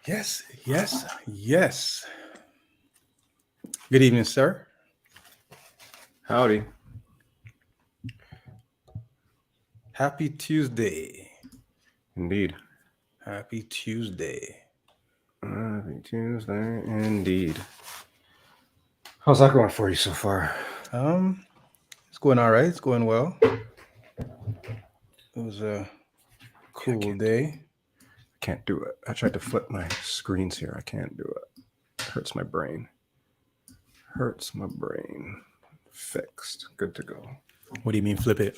Yes, yes, yes. Good evening, sir. Howdy. Happy Tuesday. Indeed. Happy Tuesday. Happy Tuesday, indeed. How's that going for you so far? It's going all right. It's going well. It was a cool day. I can't do it. I tried to flip my screens here. I can't do it. It hurts my brain. Hurts my brain. Fixed. Good to go. What do you mean flip it?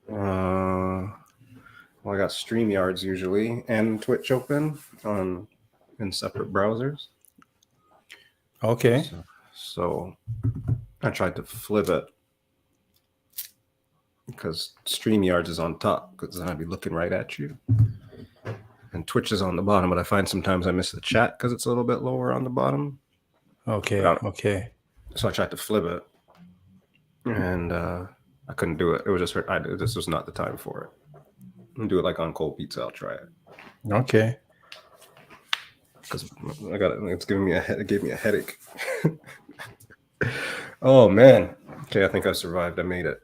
Well, I got StreamYards usually and Twitch open in separate browsers. Okay. So I tried to flip it because StreamYards is on top, because then I'd be looking right at you. And Twitch is on the bottom, but I find sometimes I miss the chat because it's a little bit lower on the bottom. Okay. Okay. So I tried to flip it, and I couldn't do it. It was just this was not the time for it. I'll do it like on cold pizza. I'll try it. Okay. Because it's giving me it gave me a headache. Oh man. Okay, I think I survived. I made it.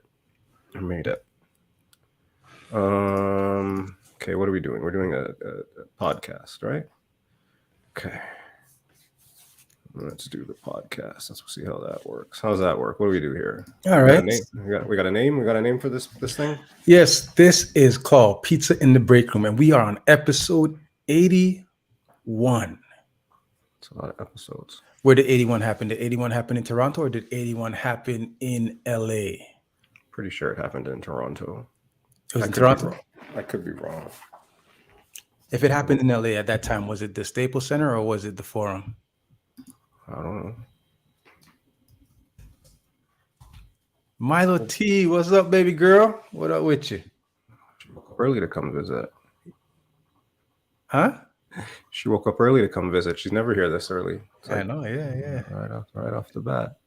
Okay, what are we doing? We're doing a podcast, right? Okay. Let's do the podcast. Let's see how that works. How's that work? What do we do here? All right. We got a name. We got a name for this thing? Yes, this is called Pizza in the Break Room, and we are on episode 81. It's a lot of episodes. Where did 81 happen? Did 81 happen in Toronto, or did 81 happen in LA? Pretty sure it happened in Toronto. It was in Toronto? I could be wrong. If it happened in LA at that time, was it the Staples Center or was it the Forum? I don't know. Milo T, what's up, baby girl? What up with you? She woke up early to come visit. Huh? She woke up early to come visit. She's never here this early. I know, yeah. Right off the bat.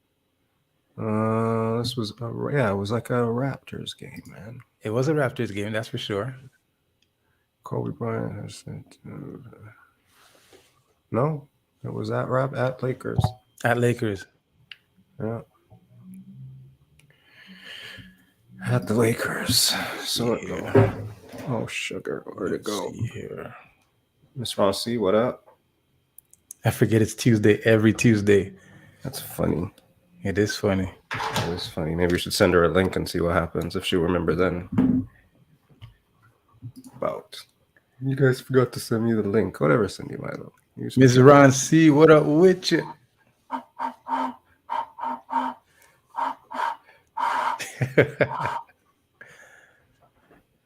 This was it was like a Raptors game, man. It was a Raptors game, that's for sure. Kobe Bryant has sent. No, it was at Lakers. At Lakers. Yeah. At the Lakers. So yeah. Oh sugar, where'd it go? Here. Miss Rossi, what up? I forget it's Tuesday every Tuesday. That's funny. It is funny. It is funny. Maybe we should send her a link and see what happens if she'll remember then. About. You guys forgot to send me the link. Whatever, Cindy Milo. Miss Ron C, what up with you?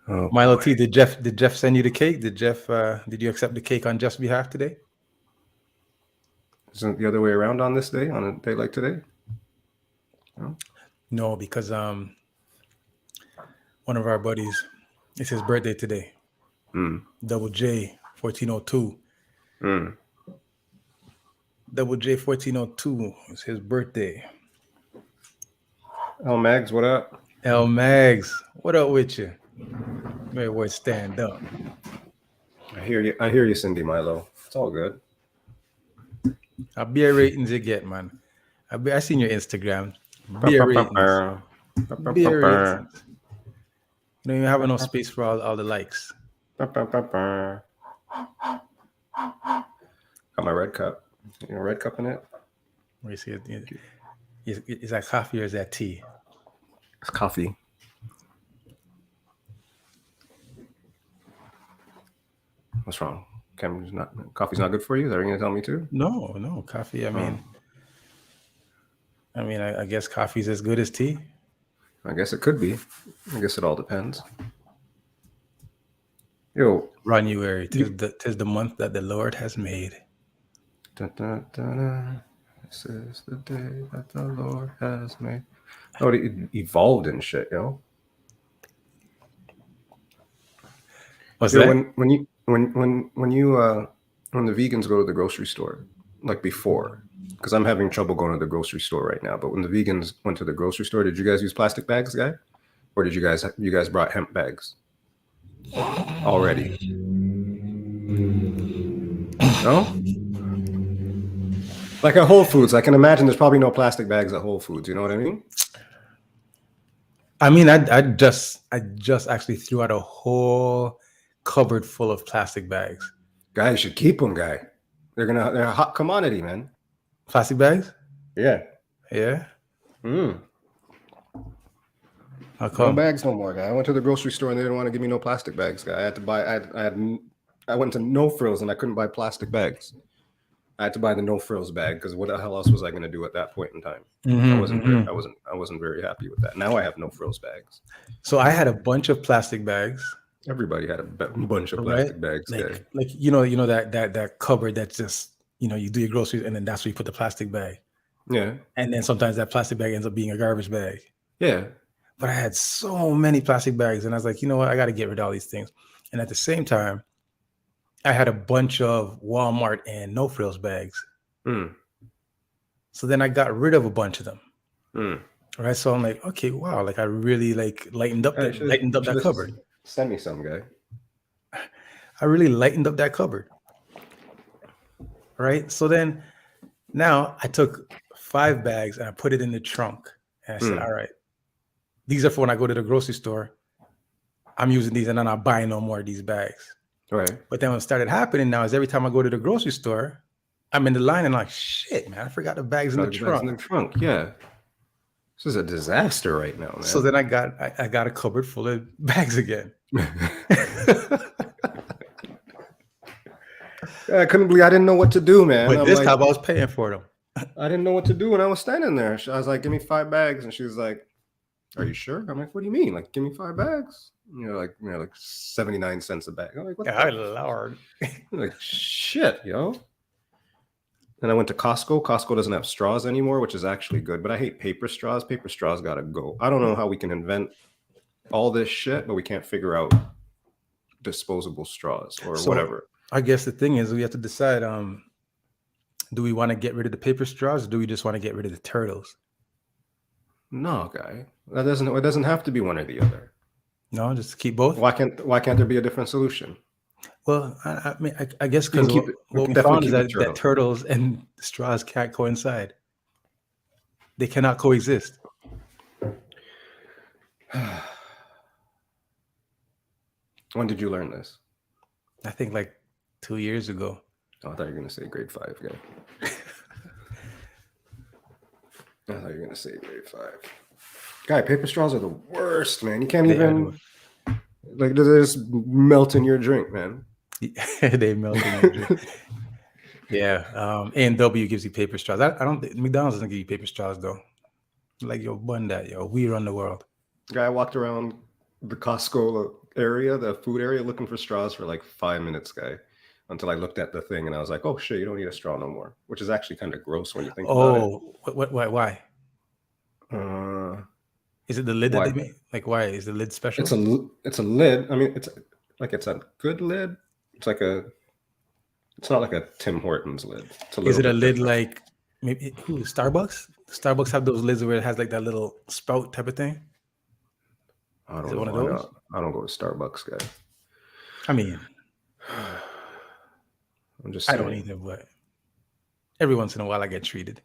Milo T, did Jeff send you the cake? Did you accept the cake on Jeff's behalf today? Isn't it the other way around on this day, on a day like today? No, because one of our buddies, it's his birthday today. Double J 1402. Double J 1402 is his birthday. L Mags, what up? L Mags, what up with you? Maybe we stand up. I hear you, Cindy Milo. It's all good. How beer ratings you get, man? I seen your Instagram. Beer ratings. Beer ratings. You don't even have enough space for all the likes. Got my red cup. You know, red cup in it? Where you see it? Is that coffee or is that tea? It's coffee. What's wrong? Coffee's not good for you? Is that what you're gonna tell me too? No, coffee. I guess coffee's as good as tea. I guess it could be. I guess it all depends. Yo, January, tis the month that the Lord has made. Da, da, da, da. This is the day that the Lord has made. Oh, it evolved and shit, yo. What's that? When the vegans go to the grocery store, like before, because I'm having trouble going to the grocery store right now. But when the vegans went to the grocery store, did you guys use plastic bags, guy, or did you guys brought hemp bags already? No? Like at Whole Foods, I can imagine there's probably no plastic bags at Whole Foods. You know what I mean? I mean, I just actually threw out a whole cupboard full of plastic bags. Guy, you should keep them, guy. They're a hot commodity, man. Plastic bags? Yeah. Yeah. How No come? bags no more, guy. I went to the grocery store and they didn't want to give me no plastic bags, guy. I had to buy. I went to No Frills and I couldn't buy plastic bags. I had to buy the No Frills bag because what the hell else was I going to do at that point in time? I wasn't very happy with that. Now I have No Frills bags. So I had a bunch of plastic bags. Everybody had a bunch of plastic bags. Like you know that cupboard that's just you do your groceries and then that's where you put the plastic bag. Yeah. And then sometimes that plastic bag ends up being a garbage bag. Yeah. But I had so many plastic bags and I was like, you know what? I got to get rid of all these things. And at the same time, I had a bunch of Walmart and No Frills bags. So then I got rid of a bunch of them. Right. So I'm like, okay, wow. Like I really lightened up that cupboard. Send me some, guy. I really lightened up that cupboard. Right. So then now I took 5 bags and I put it in the trunk. And I said, all right, these are for when I go to the grocery store. I'm using these and then I'll buy no more of these bags. Right. But then what started happening now is every time I go to the grocery store, I'm in the line and I'm like, shit, man, I forgot the bags in the trunk. Yeah. This is a disaster right now, man. So then I got a cupboard full of bags again. I couldn't believe I didn't know what to do, man. But this time I was paying for them. I didn't know what to do when I was standing there. I was like, give me 5 bags. And she was like, are you sure? I'm like, what do you mean? Like, give me 5 bags? Like 79 cents a bag. I'm like, what the Lord. Like, shit, yo. And I went to Costco. Costco doesn't have straws anymore, which is actually good. But I hate paper straws. Paper straws got to go. I don't know how we can invent all this shit, but we can't figure out disposable straws or whatever. I guess the thing is we have to decide, do we want to get rid of the paper straws or do we just want to get rid of the turtles? No, guy. It doesn't have to be one or the other. No, just keep both. Why can't there be a different solution? Well, I mean, I guess because what we found is that turtles and straws can't coincide. They cannot coexist. When did you learn this? I think like 2 years ago. Oh, I thought you were going to say grade 5, guy. I thought you were going to say grade 5. Guy, paper straws are the worst, man. You can't even... Like, they just melt in your drink, man. They melt in your drink. Yeah. A&W gives you paper straws. I don't think McDonald's doesn't give you paper straws, though. Like, yo, bun that, yo. We run the world. Guy, I walked around the Costco area, the food area, looking for straws for like 5 minutes, guy. Until I looked at the thing and I was like, oh, shit, you don't need a straw no more. Which is actually kind of gross when you think about it. Why? Is it the lid that they make? Like, why? Is the lid special? It's a lid. I mean, it's a good lid. It's not like a Tim Hortons lid. Is it a lid like maybe Starbucks? Starbucks have those lids where it has like that little spout type of thing? I don't know. One of those? I don't go to Starbucks, guy. I mean, I'm just saying. I don't either, but every once in a while I get treated.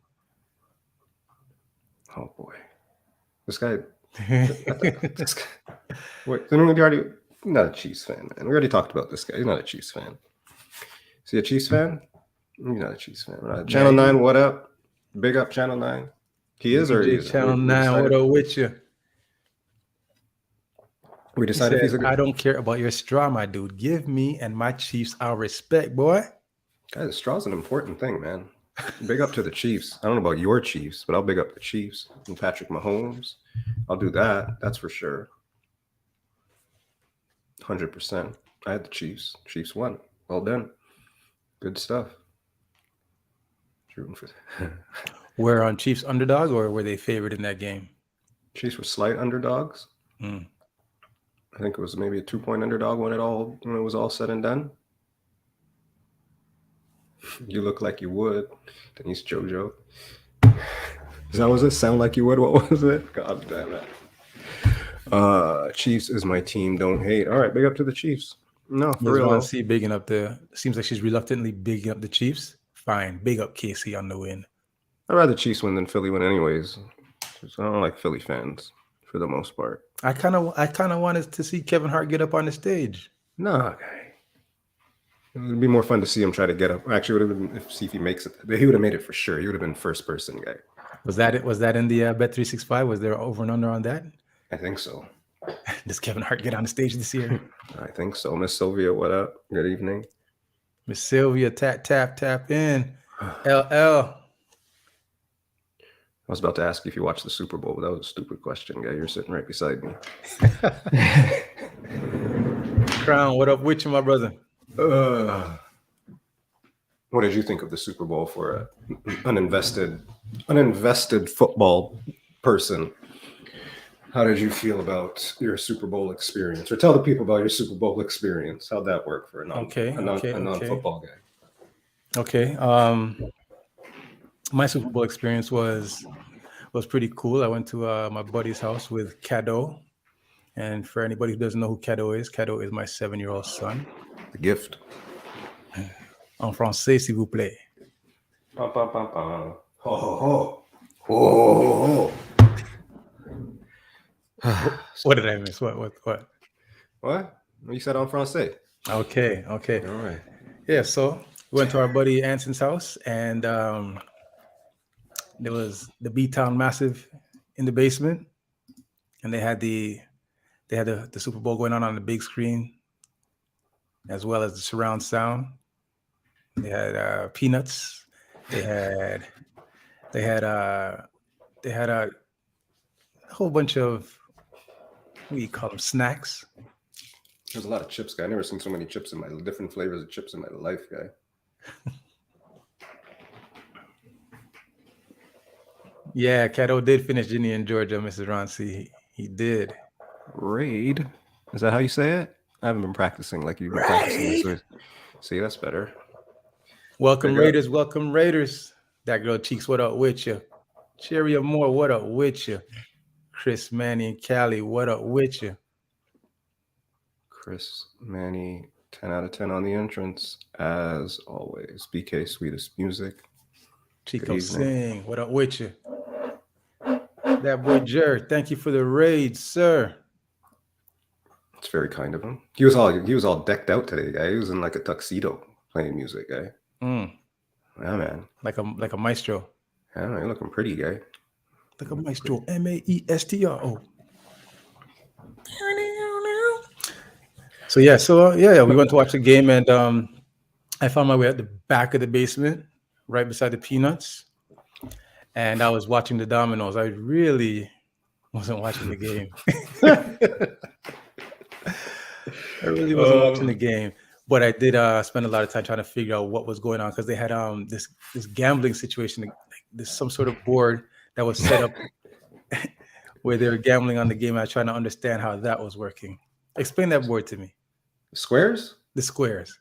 Oh boy, this guy. Wait, you're not a Chiefs fan, man. We already talked about this guy. He's not a Chiefs fan. Is he a Chiefs fan? He's not a Chiefs fan. Right. Channel 9, what up? Big up Channel 9. He is or he is? Channel 9, what up with you? We decided he's a good... I don't care about your straw, my dude. Give me and my Chiefs our respect, boy. Guys, straw's an important thing, man. Big up to the Chiefs. I don't know about your Chiefs, but I'll big up the Chiefs and Patrick Mahomes. I'll do that. That's for sure. 100%. I had the Chiefs. Chiefs won. Well done. Good stuff. Were on Chiefs underdog or were they favored in that game? Chiefs were slight underdogs. I think it was maybe a 2-point underdog when it was all said and done. You look like you would. Denise JoJo. Is that was it? Sound like you would? What was it? God damn it. Chiefs is my team. Don't hate. All right, big up to the Chiefs. No, for Ms. real Ron though. C bigging up seems like she's reluctantly bigging up the Chiefs. Fine, big up KC on the win. I'd rather Chiefs win than Philly win, anyways. I don't like Philly fans for the most part. I kind of wanted to see Kevin Hart get up on the stage. Nah, guy. It would be more fun to see him try to get up. Actually, it would have been see if he makes it. He would have made it for sure. He would have been first person guy. Was that it? Was that in the Bet365? Was there over and under on that? I think so. Does Kevin Hart get on the stage this year? I think so. Miss Sylvia, what up? Good evening. Miss Sylvia, tap in. LL. I was about to ask you if you watched the Super Bowl, but that was a stupid question, guy. You're sitting right beside me. Crown, what up with you, my brother? What did you think of the Super Bowl for an uninvested football person? How did you feel about your Super Bowl experience? Or tell the people about your Super Bowl experience. How'd that work for a non-football guy? Okay. My Super Bowl experience was pretty cool. I went to my buddy's house with Cadeau. And for anybody who doesn't know who Cadeau is my 7-year-old son. The gift. En français, s'il vous plaît. Ho, ho, ho. Ho, ho, ho. What did I miss? What? What? You said en français. Okay. All right. Yeah, so we went to our buddy Anson's house, and there was the B-Town Massive in the basement, and they had the Super Bowl going on the big screen, as well as the surround sound. They had peanuts. They had a whole bunch of, what do you call them, snacks. There's a lot of chips, guy. I've never seen so many chips different flavors of chips in my life, guy. Yeah, Cato did finish Ginny in Georgia, Mrs. Ron C. He did. Raid? Is that how you say it? I haven't been practicing like you've been practicing. See, that's better. Welcome, Raiders. Welcome, Raiders. That girl Cheeks, what up with you? Cherry Moore, what up with you? Chris Manny and Callie, what up with you? Chris Manny, 10 out of 10 on the entrance, as always. BK, sweetest music. Chico Sing, what up with you? That boy Jared, thank you for the raid, sir. It's very kind of him. He was all decked out today, guy. He was in like a tuxedo playing music, guy. Yeah, man. Like a maestro. Yeah, you're looking pretty, guy. Like a maestro. Maestro. So we went to watch the game, and I found my way at the back of the basement, right beside the peanuts, and I was watching the dominoes. I really wasn't watching the game. I really wasn't watching the game, but I did spend a lot of time trying to figure out what was going on, because they had this gambling situation. Like, there's some sort of board that was set up where they were gambling on the game. I was trying to understand how that was working. Explain that board to me. Squares? The squares.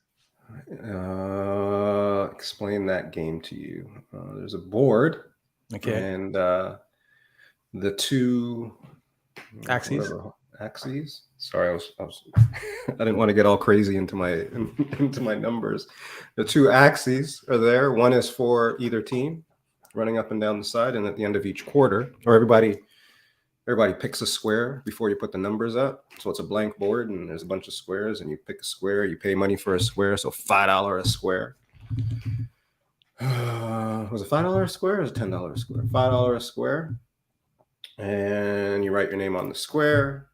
Explain that game to you. There's a board. Okay. And the two axes. Axes. Sorry, I was I didn't want to get all crazy into my numbers. The two axes are there. One is for either team, running up and down the side, and at the end of each quarter, or everybody picks a square before you put the numbers up. So it's a blank board, and there's a bunch of squares, and you pick a square. You pay money for a square, so $5 a square. Was it $5 a square or was it $10 a square? $5 a square. And you write your name on the square.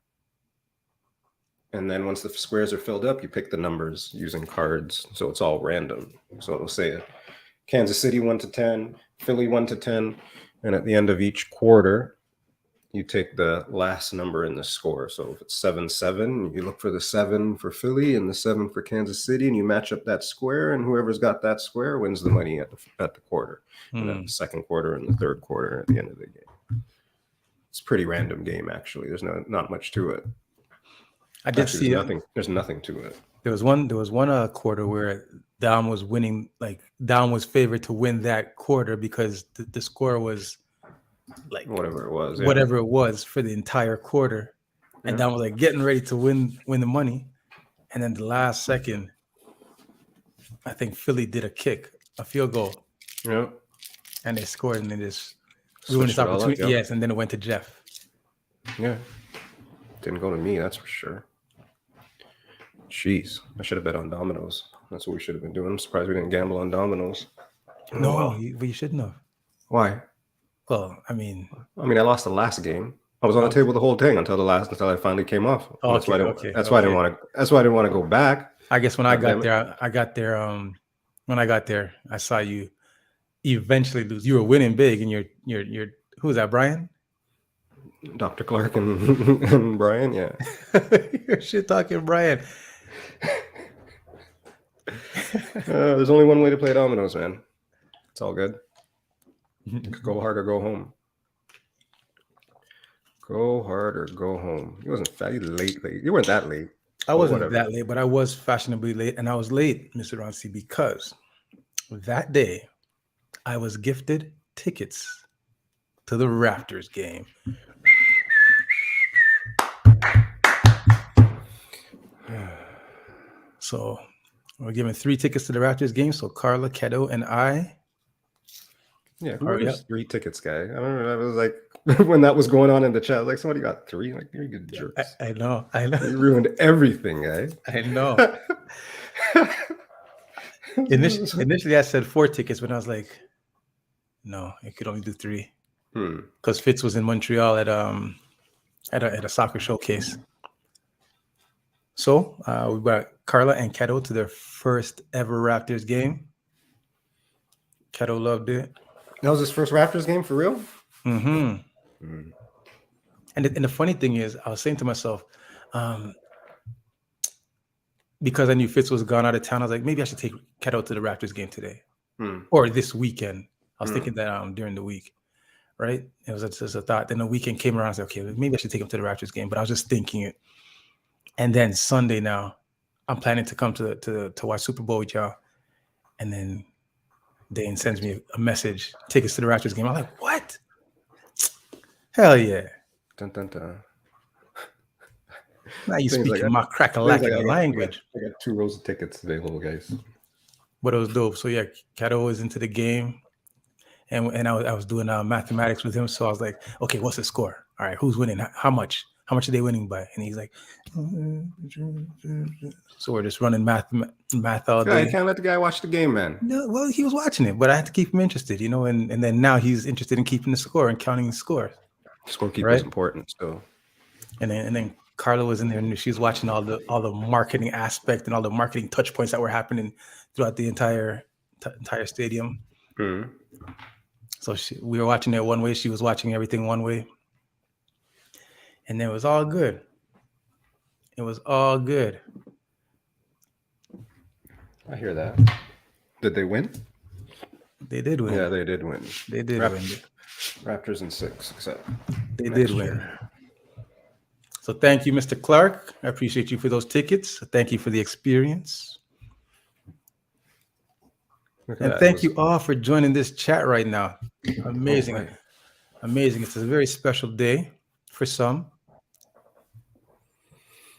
And then once the squares are filled up, you pick the numbers using cards. So it's all random. So it'll say Kansas City 1 to 10, Philly 1 to 10. And at the end of each quarter, you take the last number in the score. So if it's 7-7, you look for the 7 for Philly and the 7 for Kansas City, and you match up that square, and whoever's got that square wins the money at the quarter, and then the second quarter and the third quarter at the end of the game. It's a pretty random game, actually. There's not much to it. I did see there's nothing to it. There was one quarter where Dom was winning, like Dom was favored to win that quarter because the score was like whatever it was for the entire quarter, and Dom was like getting ready to win the money, And then the last second, I think Philly did a field goal, Yeah. and they scored, and they just ruined this Switched it all up, opportunity. yep. Yes, and then it went to Jeff. Yeah. Didn't go to me, that's for sure. Jeez, I should have bet on dominoes. That's what we should have been doing. I'm surprised we didn't gamble on dominoes. No, well. you shouldn't have. Why? Well, I mean, I lost the last game. I was on the table the whole thing until I finally came off. That's why I didn't want to. That's why I didn't want to go back. I guess when I got there, when I got there, I saw you eventually lose. You were winning big, and you're who was that, Brian? Dr. Clark and Brian, yeah. You're shit talking Brian. There's only one way to play dominoes, man. It's all good. Go hard or go home. Go hard or go home. You wasn't late. You weren't that late. I wasn't that late, but I was fashionably late, and I was late, Mr. Ronci, because that day I was gifted tickets to the Raptors game. So we're giving 3 tickets to the Raptors game. So Carla, Keto, and I. Yeah, who was 3 tickets, guy? I don't know. I was like, when that was going on in the chat, like, somebody got 3. Like, you're good jerks. I know. You ruined everything, guy. I know. Initially, I said 4 tickets, but I was like, no, I could only do 3. Because Fitz was in Montreal at a soccer showcase. So we got Carla and Keto to their first ever Raptors game. Keto loved it. That was his first Raptors game for real? Mm-hmm. And the funny thing is, I was saying to myself, because I knew Fitz was gone out of town, I was like, maybe I should take Keto to the Raptors game today or this weekend. I was thinking that during the week, right? It was just a thought. Then the weekend came around. I was like, okay, maybe I should take him to the Raptors game. But I was just thinking it. And then Sunday now, I'm planning to come to watch Super Bowl with y'all. And then Dane sends me a message, tickets to the Raptors game. I'm like, what? Hell yeah. Dun, dun, dun. Now you speaking my crack-a-lack language. I got 2 rows of tickets available, guys. But it was dope. So yeah, Keto was into the game. And I was doing mathematics with him. So I was like, okay, what's the score? All right, who's winning? How much? How much are they winning by? And he's like, so we're just running math all day. You can't let the guy watch the game, man. No, well, he was watching it, but I had to keep him interested, and then now he's interested in keeping the score and counting the scores. Scorekeeper is important still. And then Carla was in there, and she was watching all the marketing aspect and all the marketing touch points that were happening throughout the entire stadium. Mm-hmm. So we were watching it one way. She was watching everything one way. And then it was all good. It was all good. I hear that. Did they win? They did win. Yeah, they did win. They did win. Raptors in 6, except they did win. So thank you, Mr. Clark. I appreciate you for those tickets. Thank you for the experience. And thank you all for joining this chat right now. Amazing. Oh, amazing. It's a very special day for some.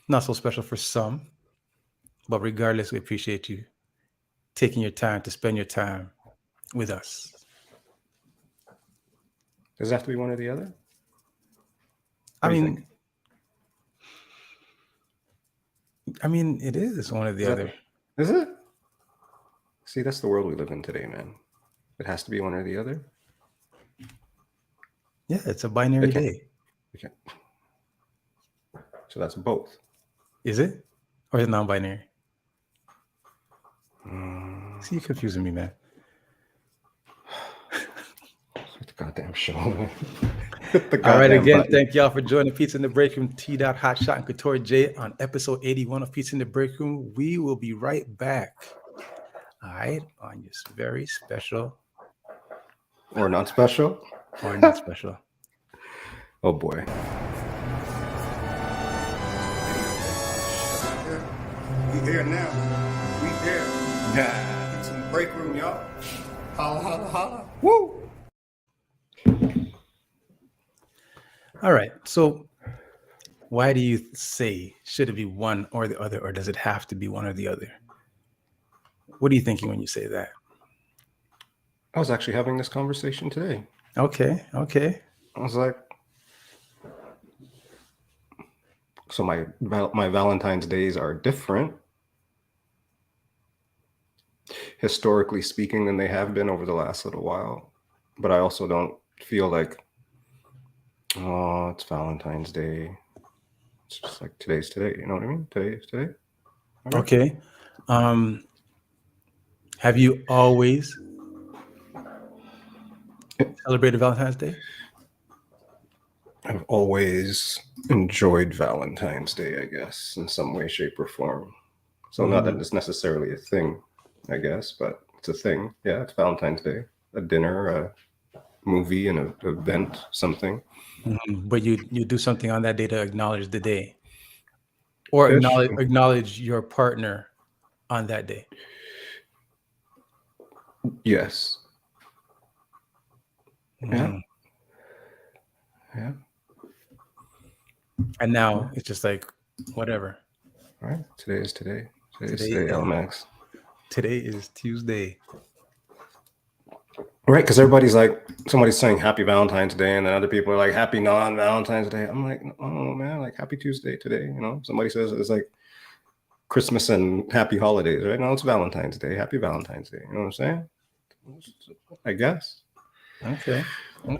Not so special for some. But regardless, we appreciate you taking your time to spend your time with us. Does it have to be one or the other? I mean, it is one or the other. Is it? See, that's the world we live in today, man. It has to be one or the other. Yeah, it's a binary day. Okay. So that's both. Is it? Or is it non-binary? See, you're confusing me, man. The goddamn show, man. All right, again, button. Thank y'all for joining Pizza in the Break Room, T-Dot, Hot Shot, and Couture J on episode 81 of Pizza in the Break Room. We will be right back. All right, on your very special. Or not special? Or not special. Oh, boy. We here now. We here. Yeah. It's in the break room, y'all. Holla, holla, holla. Woo! All right. So Why do you say, should it be one or the other, or does it have to be one or the other? What are you thinking when you say that? I was actually having this conversation today. Okay. I was like, so my Valentine's days are different, historically speaking, than they have been over the last little while. But I also don't feel like, oh, it's Valentine's Day. It's just like today's today. You know what I mean? Today is today. Okay. Have you always celebrated Valentine's Day? I've always enjoyed Valentine's Day, I guess, in some way, shape, or form. So not that it's necessarily a thing, I guess, but it's a thing. Yeah, it's Valentine's Day. A dinner, a movie, an event, something. But you do something on that day to acknowledge the day, or Ish. acknowledge your partner on that day. Yes. Yeah. And now it's just like, whatever. All right. Today is today. Today is Today today, is- LMAX. Today is Tuesday. Right, because everybody's like, somebody's saying Happy Valentine's Day, and then other people are like Happy Non-Valentine's Day. I'm like, oh man, like Happy Tuesday today. You know, somebody says it's like Christmas and Happy Holidays, right? No, it's Valentine's Day. Happy Valentine's Day. You know what I'm saying? I guess. Okay.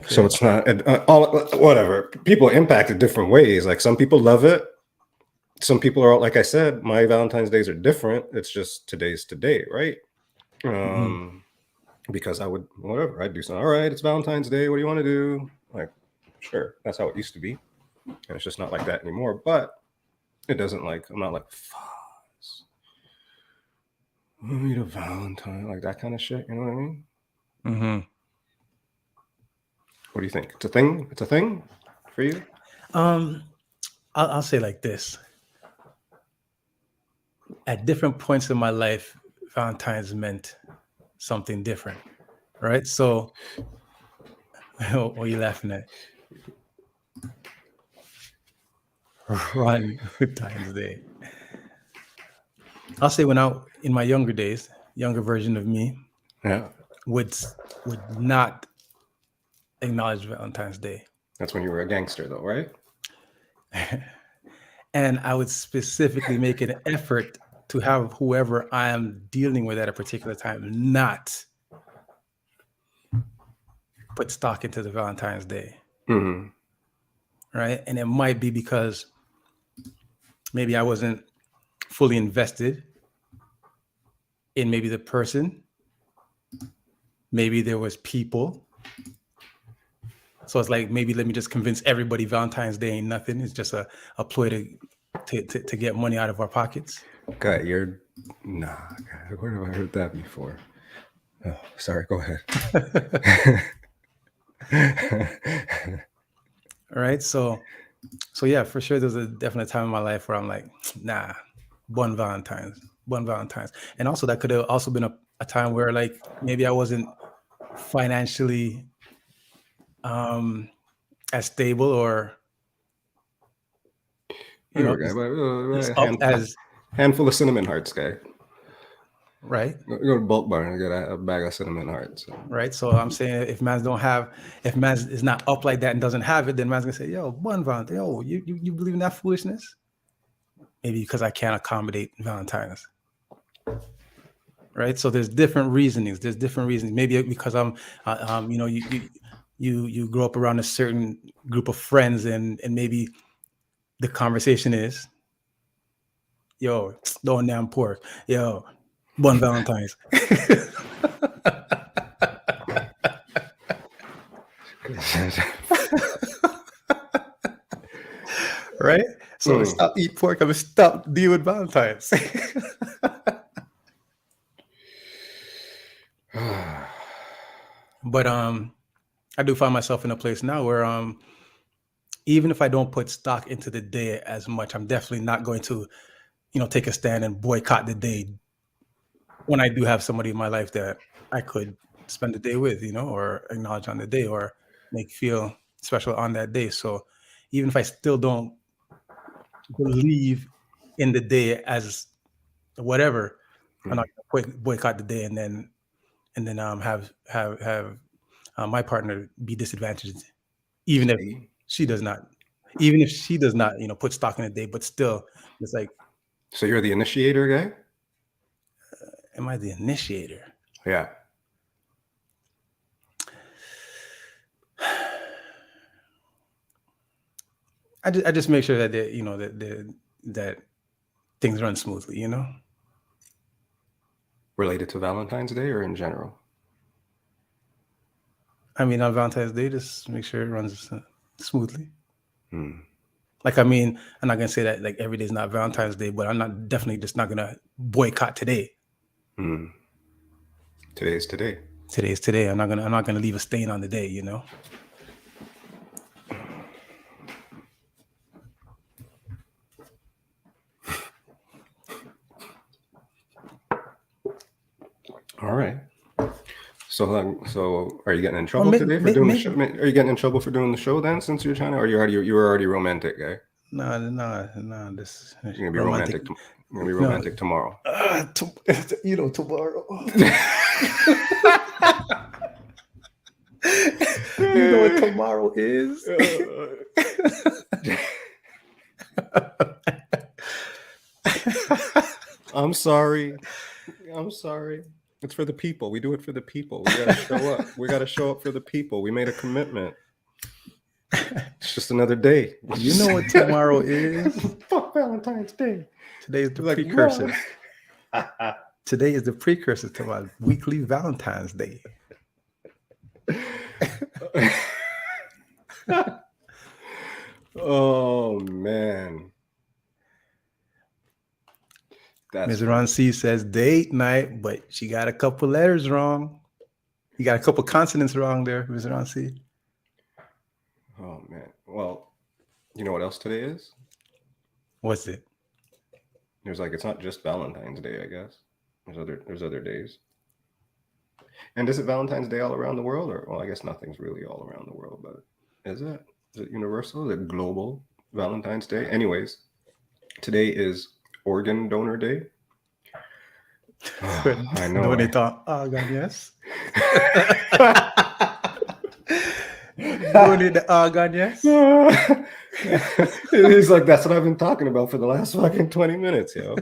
So it's not all whatever. People are impacted different ways. Like some people love it. Some people are, like I said, my Valentine's days are different. It's just today's today, right? Because I would, whatever, I'd do something. All right, it's Valentine's Day. What do you want to do? Like, sure, that's how it used to be. And it's just not like that anymore. But it doesn't like, I'm not like, fuzz. We need a Valentine, like that kind of shit. You know what I mean? Mm-hmm. What do you think? It's a thing? It's a thing for you? I'll say like this. At different points in my life, Valentine's meant something different, right? So, what are you laughing at? Valentine's Day. I'll say when in my younger days, younger version of me, Yeah. would not acknowledge Valentine's Day. That's when you were a gangster, though, right? And I would specifically make an effort to have whoever I am dealing with at a particular time not put stock into the Valentine's Day. Mm-hmm. Right. And it might be because maybe I wasn't fully invested in maybe the person. Maybe there was people. So it's like, maybe let me just convince everybody Valentine's Day ain't nothing. It's just a ploy to get money out of our pockets. God, nah, God, where have I heard that before? Oh, sorry, go ahead. All right. So yeah, for sure, there's a definite time in my life where I'm like, nah, one Valentine's. And also that could have also been a time where like maybe I wasn't financially as stable or handful of cinnamon hearts, guy. Right. Go to Bulk Barn and get a bag of cinnamon hearts. Right. So I'm saying if man's is not up like that and doesn't have it, then man's gonna say, yo, one Valentine. Oh, you believe in that foolishness? Maybe because I can't accommodate Valentine's. Right. So there's different reasonings. Maybe because I'm you grow up around a certain group of friends and maybe the conversation is, yo, don't damn pork. Yo, one Valentine's. Right? So stop eat pork. I'm gonna stop deal with Valentine's. But I do find myself in a place now where even if I don't put stock into the day as much, I'm definitely not going to, take a stand and boycott the day when I do have somebody in my life that I could spend the day with, or acknowledge on the day or make feel special on that day. So even if I still don't believe in the day as whatever. I'm not gonna boycott the day and then have my partner be disadvantaged, even if she does not, put stock in the day. But still, it's like, So you're the initiator guy? am I the initiator? Yeah. I just make sure that that things run smoothly, Related to Valentine's Day or in general? I mean, on Valentine's Day, just make sure it runs smoothly. Hmm. Like, I mean, I'm not gonna say that like every day is not Valentine's Day, but I'm definitely just not gonna boycott today. Hmm. Today's today. Today's today. I'm not gonna leave a stain on the day, All right. So are you getting in trouble today for doing the show? Are you getting in trouble for doing the show then, since you're trying to, or you were already romantic guy? No. This you're gonna be romantic. You're gonna be romantic tomorrow. Tomorrow. You know what tomorrow is? I'm sorry. It's for the people. We do it for the people. We gotta show up. We gotta show up for the people. We made a commitment. It's just another day. You know what tomorrow is? Fuck Valentine's Day. Today is the precursor. Today is the precursor to my weekly Valentine's Day. Oh man. Ms. Ron C says date night, but she got a couple letters wrong. You got a couple consonants wrong there, Ms. Ron C. Oh man. Well, you know what else today is? What's it? It's not just Valentine's Day, I guess. There's other days. And is it Valentine's Day all around the world? Or, well, I guess nothing's really all around the world, but is it? Is it universal? Is it global Valentine's Day? Anyways, today is Organ Donor Day. Oh, I know. When they thought, oh God, yes. God, yes. He's like, that's what I've been talking about for the last fucking 20 minutes, yo.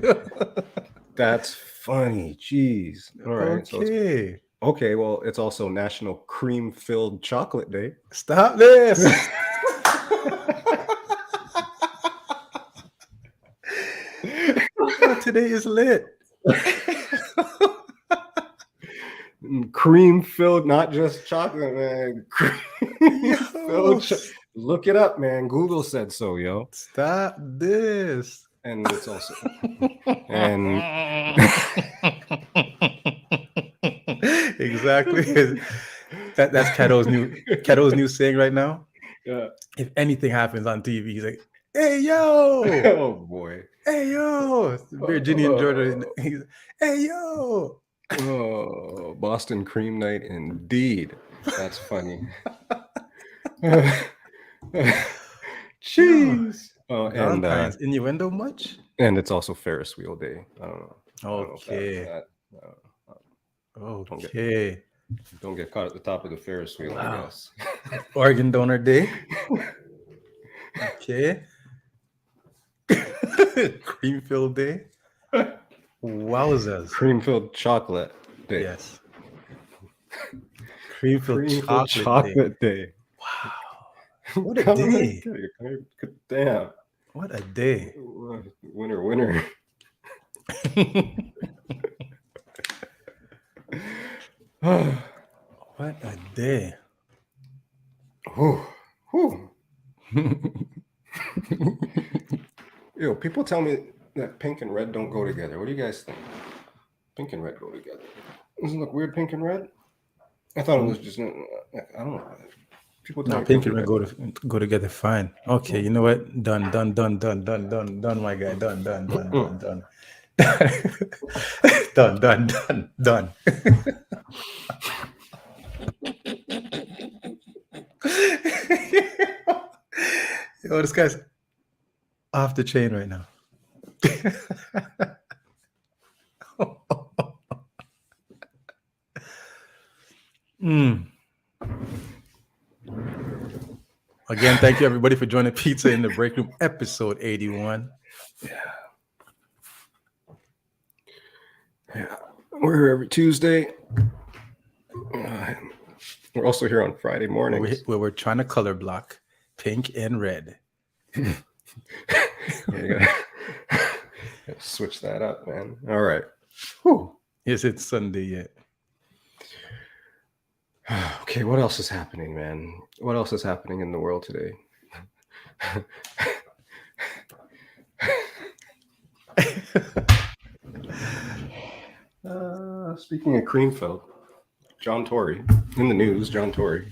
That's funny. Jeez. All right. Okay. Okay, well, it's also National Cream-Filled Chocolate Day. Stop this. Today is lit. Cream-filled, not just chocolate, man. Cream-filled Look it up, man. Google said so, yo. Stop this. And it's also... and... Exactly. That's Keto's new saying right now. Yeah. If anything happens on TV, he's like, "Hey yo!" Oh boy. "Hey yo!" Virginia and Georgia. He's, "Hey yo!" Oh, Boston Cream Night, indeed. That's funny. Jeez. And innuendo much? And it's also Ferris Wheel Day. I don't know. Okay. Okay. Don't get caught at the top of the Ferris wheel, I guess. Organ Donor Day. Okay. Cream-filled day. Wowzers. Cream-filled chocolate day. Yes. Cream-filled chocolate day. Wow. What a day. Damn. What a day. Winner. What a day. Yo, people tell me that pink and red don't go together. What do you guys think? Pink and red go together. Doesn't it look weird, pink and red? I thought it was just, I don't know. People tell me pink and red go together fine. Okay, you know what? Done, my guy. Done. Done. Yo, this guy's off the chain right now. Again, thank you everybody for joining Pizza in the Break Room, episode 81. Yeah. We're here every Tuesday. We're also here on Friday mornings. Where we're trying to color block pink and red. Yeah, you gotta switch that up, man. All right. Whew. Is it Sunday yet? Okay, what else is happening, man? What else is happening in the world today? Speaking of Creamfield, John Tory in the news. John Tory.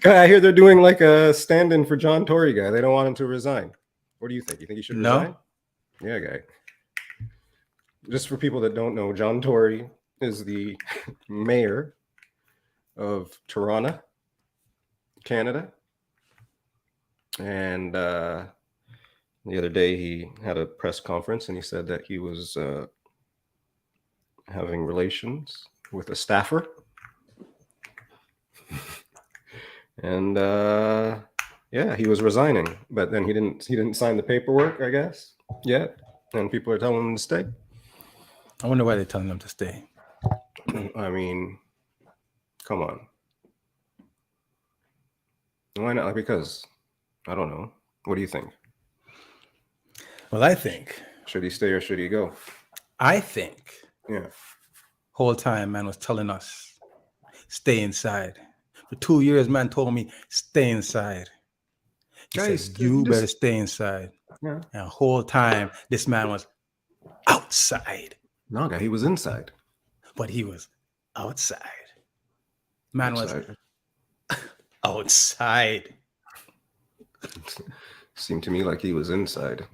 Guy, I hear they're doing like a stand-in for John Tory guy. They don't want him to resign. What do you think? You think he should resign? Yeah, guy. Just for people that don't know, John Tory is the mayor of Toronto, Canada. And the other day he had a press conference and he said that he was having relations with a staffer. And yeah, he was resigning, but then he didn't sign the paperwork, I guess, yet. And people are telling him to stay. I wonder why they're telling him to stay. I mean, come on. Why not? Because I don't know. What do you think? Well, I think. Should he stay or should he go? I think. Yeah. Whole time, man was telling us, stay inside. For 2 years, man told me, stay inside. He Guys, said, you better stay inside. Yeah. And the whole time, this man was outside. No, guy, he was inside. But he was outside. Man Outside. was outside. Seemed to me like he was inside.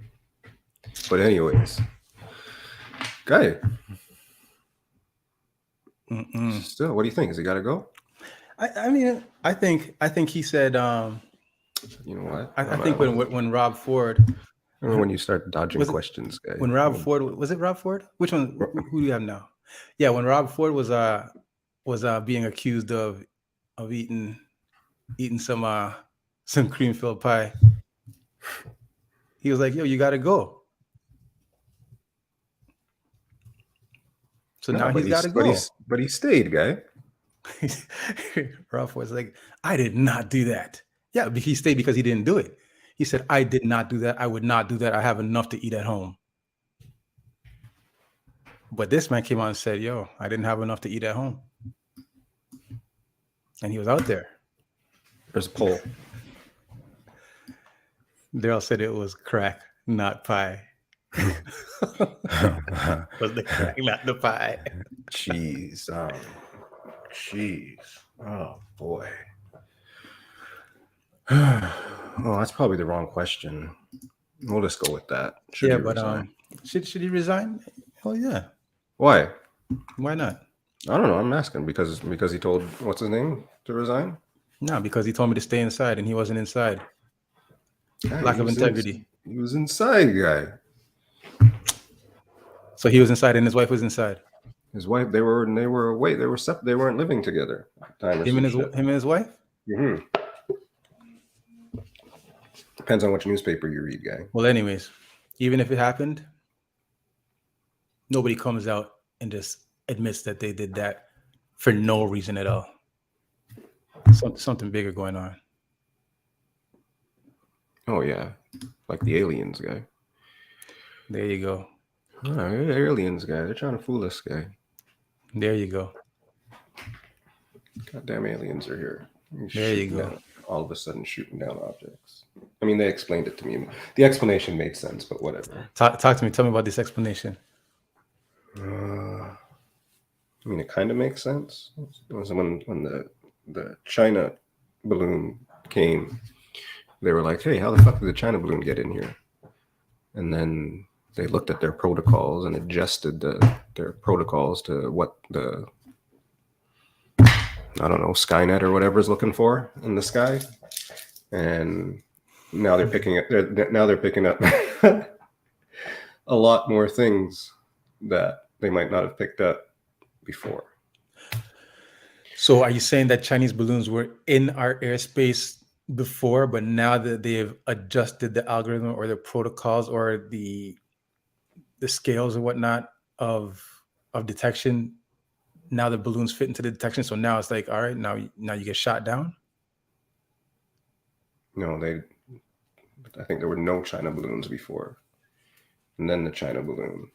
But anyways, guy. Still, what do you think? Has he got to go? I mean, I think he said. You know what? I think when Rob Ford. Remember when you start dodging questions, guy? When Rob Ford, was it Rob Ford? Which one? Who do you have now? Yeah, when Rob Ford was being accused of eating some cream filled pie, he was like, "Yo, you got to go." So now he's got to go. But he stayed, guy. Rob Ford's like, "I did not do that." Yeah, he stayed because he didn't do it. He said, "I did not do that. I would not do that. I have enough to eat at home." But this man came out and said, "Yo, I didn't have enough to eat at home." And he was out there. There's a poll. Daryl said it was crack, not pie. Was the crack, not the pie. Jeez. Jeez. Oh, boy. Oh, that's probably the wrong question. We'll just go with that. Should he resign? Should he resign? Oh yeah. Why? Why not? I don't know. I'm asking because he told what's his name to resign. No, because he told me to stay inside and he wasn't inside. Yeah, Lack of integrity. He was inside, guy. So he was inside and his wife was inside. His wife, they were away. They were separate. They weren't living together. Him and his wife. Mm-hmm. Depends on which newspaper you read, guy. Well, anyways, even if it happened, nobody comes out and just admits that they did that for no reason at all. Something bigger going on. Oh yeah, like the aliens, guy. There you go. Oh, the aliens, guy. They're trying to fool us, guy. There you go. Goddamn aliens are here. There you go. All of a sudden shooting down objects. I mean, they explained it to me. The explanation made sense, but whatever. Talk to me. Tell me about this explanation. I mean, it kind of makes sense. It was when the China balloon came. They were like, "Hey, how the fuck did the China balloon get in here?" And then they looked at their protocols and adjusted their protocols to what the Skynet or whatever is looking for in the sky. And Now they're picking up. Now they're picking up a lot more things that they might not have picked up before. So are you saying that Chinese balloons were in our airspace before, but now that they've adjusted the algorithm or the protocols or the scales or whatnot of detection, now the balloons fit into the detection? So now it's like, all right, now you get shot down? No, I think there were no China balloons before. And then the China balloon.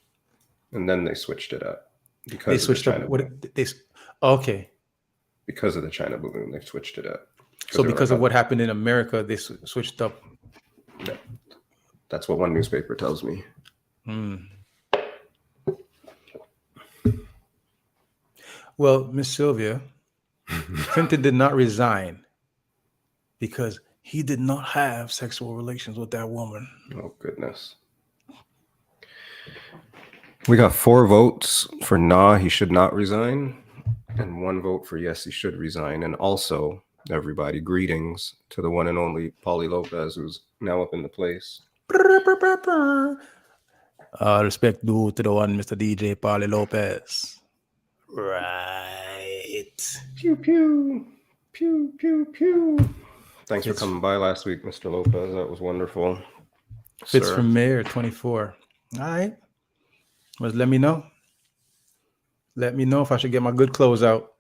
And then they switched it up. Because They switched up okay. Because of the China balloon, they've switched it up. So because of what happened in America, they switched up. Yeah. That's what one newspaper tells me. Well, Miss Sylvia, Clinton did not resign because he did not have sexual relations with that woman. Oh, goodness. We got 4 votes for nah, he should not resign, and 1 vote for yes, he should resign. And also, everybody, greetings to the one and only Paulie Lopez, who's now up in the place. Respect due to the one, Mr. DJ Paulie Lopez. Right. Pew, pew. Pew, pew, pew. Thanks for coming by last week, Mr. Lopez. That was wonderful. Fitz from Mayor 24. All right. Well, let me know. Let me know if I should get my good clothes out.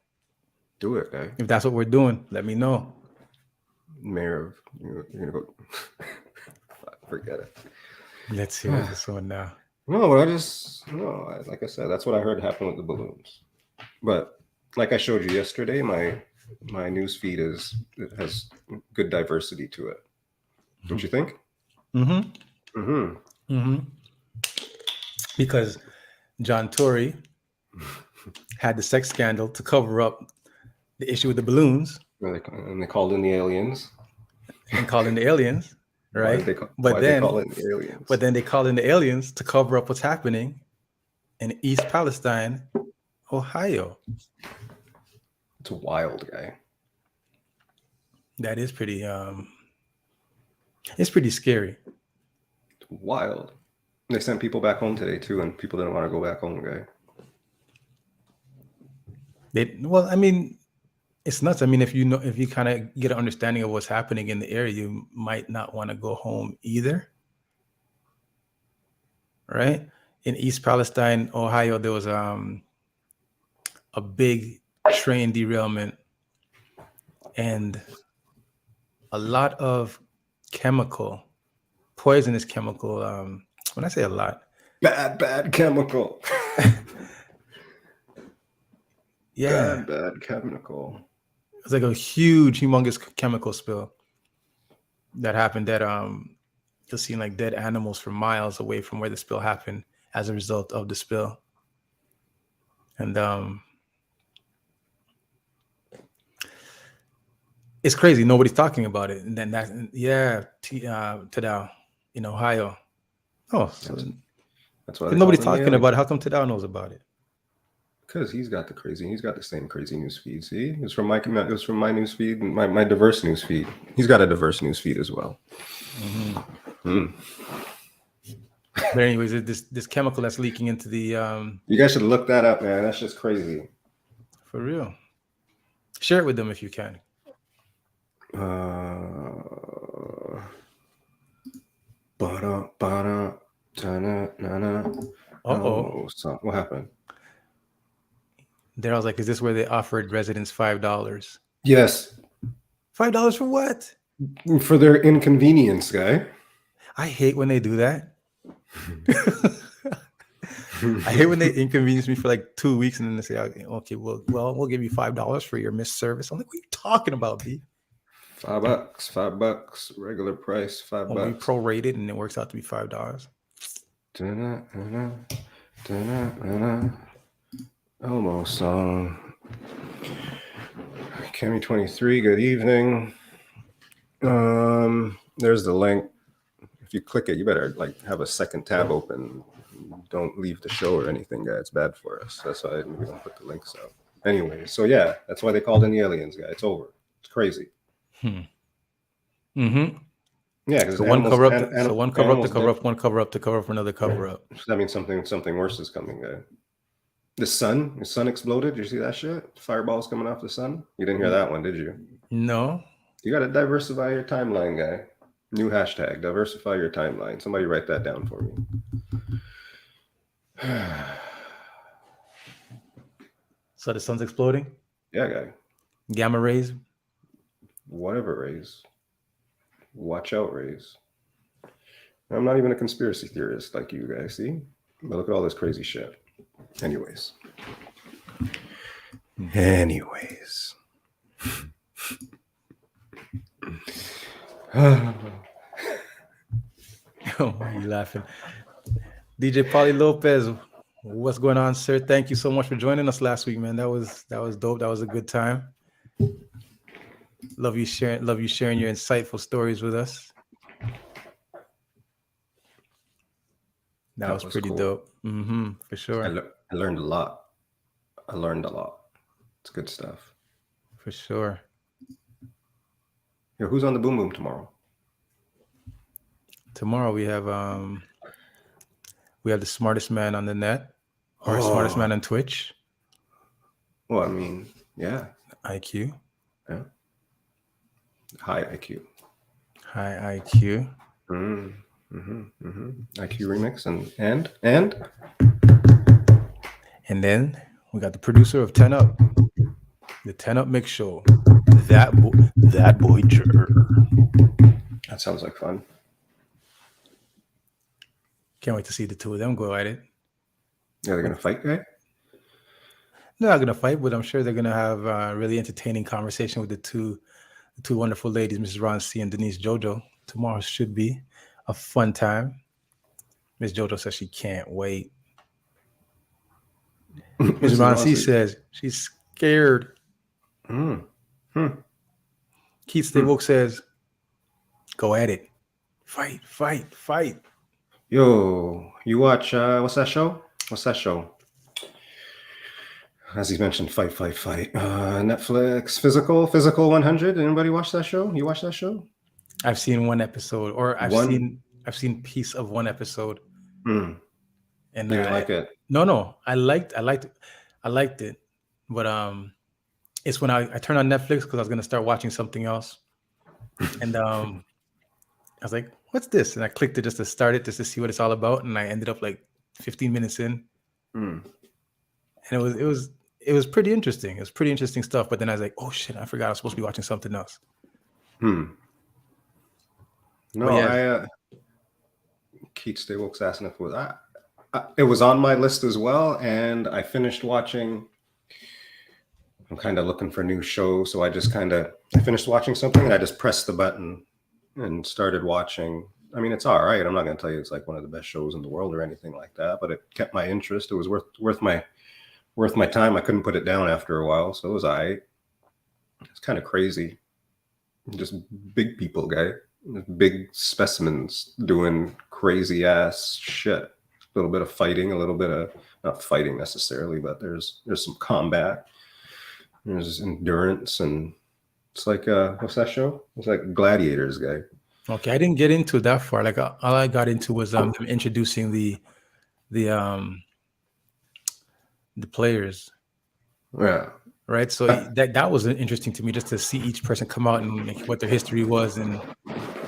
Do it, guy. If that's what we're doing, let me know. Mayor of, you're going to go. Forget it. Let's hear this one now. No, like I said, that's what I heard happened with the balloons. But like I showed you yesterday, my news feed has good diversity to it. Don't you think? Mm-hmm. Mm-hmm. Mm-hmm. Because John Tory had the sex scandal to cover up the issue with the balloons. And they called in the aliens. And called in the aliens, right? But then they called in the aliens to cover up what's happening in East Palestine, Ohio. It's a wild guy. That is pretty it's pretty scary. It's wild. They sent people back home today too, and people didn't want to go back home, guy. It's nuts. I mean, if you kind of get an understanding of what's happening in the area, you might not want to go home either. Right? In East Palestine, Ohio, there was a big train derailment and a lot of poisonous chemical. When I say a lot, bad chemical. Yeah, bad chemical. It's like a huge, humongous chemical spill that happened. That you'll see like dead animals for miles away from where the spill happened as a result of the spill. And it's crazy. Nobody's talking about it. And then Tadao in Ohio. Oh, so that's why nobody's talking about it. How come Tadao knows about it? Because he's got the same crazy news feed. See, it was from my news feed, and my diverse news feed. He's got a diverse news feed as well. Mm-hmm. But anyways, this chemical that's leaking into the. You guys should look that up, man. That's just crazy. For real. Share it with them if you can. Oh, what happened? There I was like, is this where they offered residents $5? Yes. $5 for what? For their inconvenience, guy. I hate when they do that. I hate when they inconvenience me for like 2 weeks and then they say, okay, well, we'll give you $5 for your missed service. I'm like, what are you talking about, B? $5, regular price, $5. We prorated and it works out to be $5. Elmo song. Cammy 23, good evening. There's the link. If you click it, you better like have a second tab open. Don't leave the show or anything, guys. It's bad for us. That's why we don't put the links out. Anyway, so yeah, that's why they called in the aliens, guy. It's over. It's crazy. Mm-hmm. Yeah, because So one animals, cover up, so one cover up to animals cover up, one cover up to cover up for another cover up. That means something worse is coming, guy. The sun exploded. Did you see that shit? Fireballs coming off the sun. You didn't hear that one, did you? No. You got to diversify your timeline, guy. New hashtag: diversify your timeline. Somebody write that down for me. So the sun's exploding. Yeah, guy. Gamma rays. Whatever rays. Watch out, rays. I'm not even a conspiracy theorist like you guys, see? But look at all this crazy shit. Anyways. Oh, why are you laughing? DJ Pauly Lopez, what's going on, sir? Thank you so much for joining us last week, man. That was dope. That was a good time. Love you sharing your insightful stories with us. That was pretty cool. dope. For sure. I learned a lot. It's good stuff. For sure. Yo, who's on the Boom Boom tomorrow? Tomorrow we have the smartest man on the net, or smartest man on Twitch. Well, I mean, yeah. IQ. Yeah. High IQ. High IQ. IQ remix and then we got the producer of 10 Up, the 10 Up Mix Show. That boy Jer. That sounds like fun. Can't wait to see the two of them go at it. Yeah, they're gonna fight, guy. They're not gonna fight, but I'm sure they're gonna have a really entertaining conversation with the two wonderful ladies, Mrs. Ron C and Denise Jojo. Tomorrow should be a fun time. Miss Jojo says she can't wait. Mrs. Ron C says she's scared. Keith Stay Woke says, go at it. Fight. Yo, you watch what's that show? As he mentioned, fight. Netflix, Physical 100. Anybody watch that show? You watch that show? I've seen one episode, or I've seen piece of one episode. And you didn't like it? No. I liked it. But it's when I turned on Netflix because I was gonna start watching something else. And I was like, what's this? And I clicked it just to start it, just to see what it's all about. And I ended up like 15 minutes in. And it was pretty interesting. It was pretty interesting stuff. But then I was like, oh shit, I forgot I was supposed to be watching something else. No, yeah. Keith Stay Woke's asking if it was on my list as well, and I finished watching. I'm kind of looking for a new show, so I finished watching something and I just pressed the button and started watching. I mean, it's all right. I'm not going to tell you it's like one of the best shows in the world or anything like that, but it kept my interest. It was worth my time. I couldn't put it down after a while, so it was all right. It's kind of crazy. Just big people, guy. Big specimens doing crazy ass shit. A little bit of fighting, a little bit of not fighting necessarily, but there's some combat. There's endurance, and it's like what's that show? It's like Gladiators, guy. Okay, I didn't get into that far. Like all I got into was them introducing the players. Yeah. Right. So that was interesting to me, just to see each person come out and what their history was. And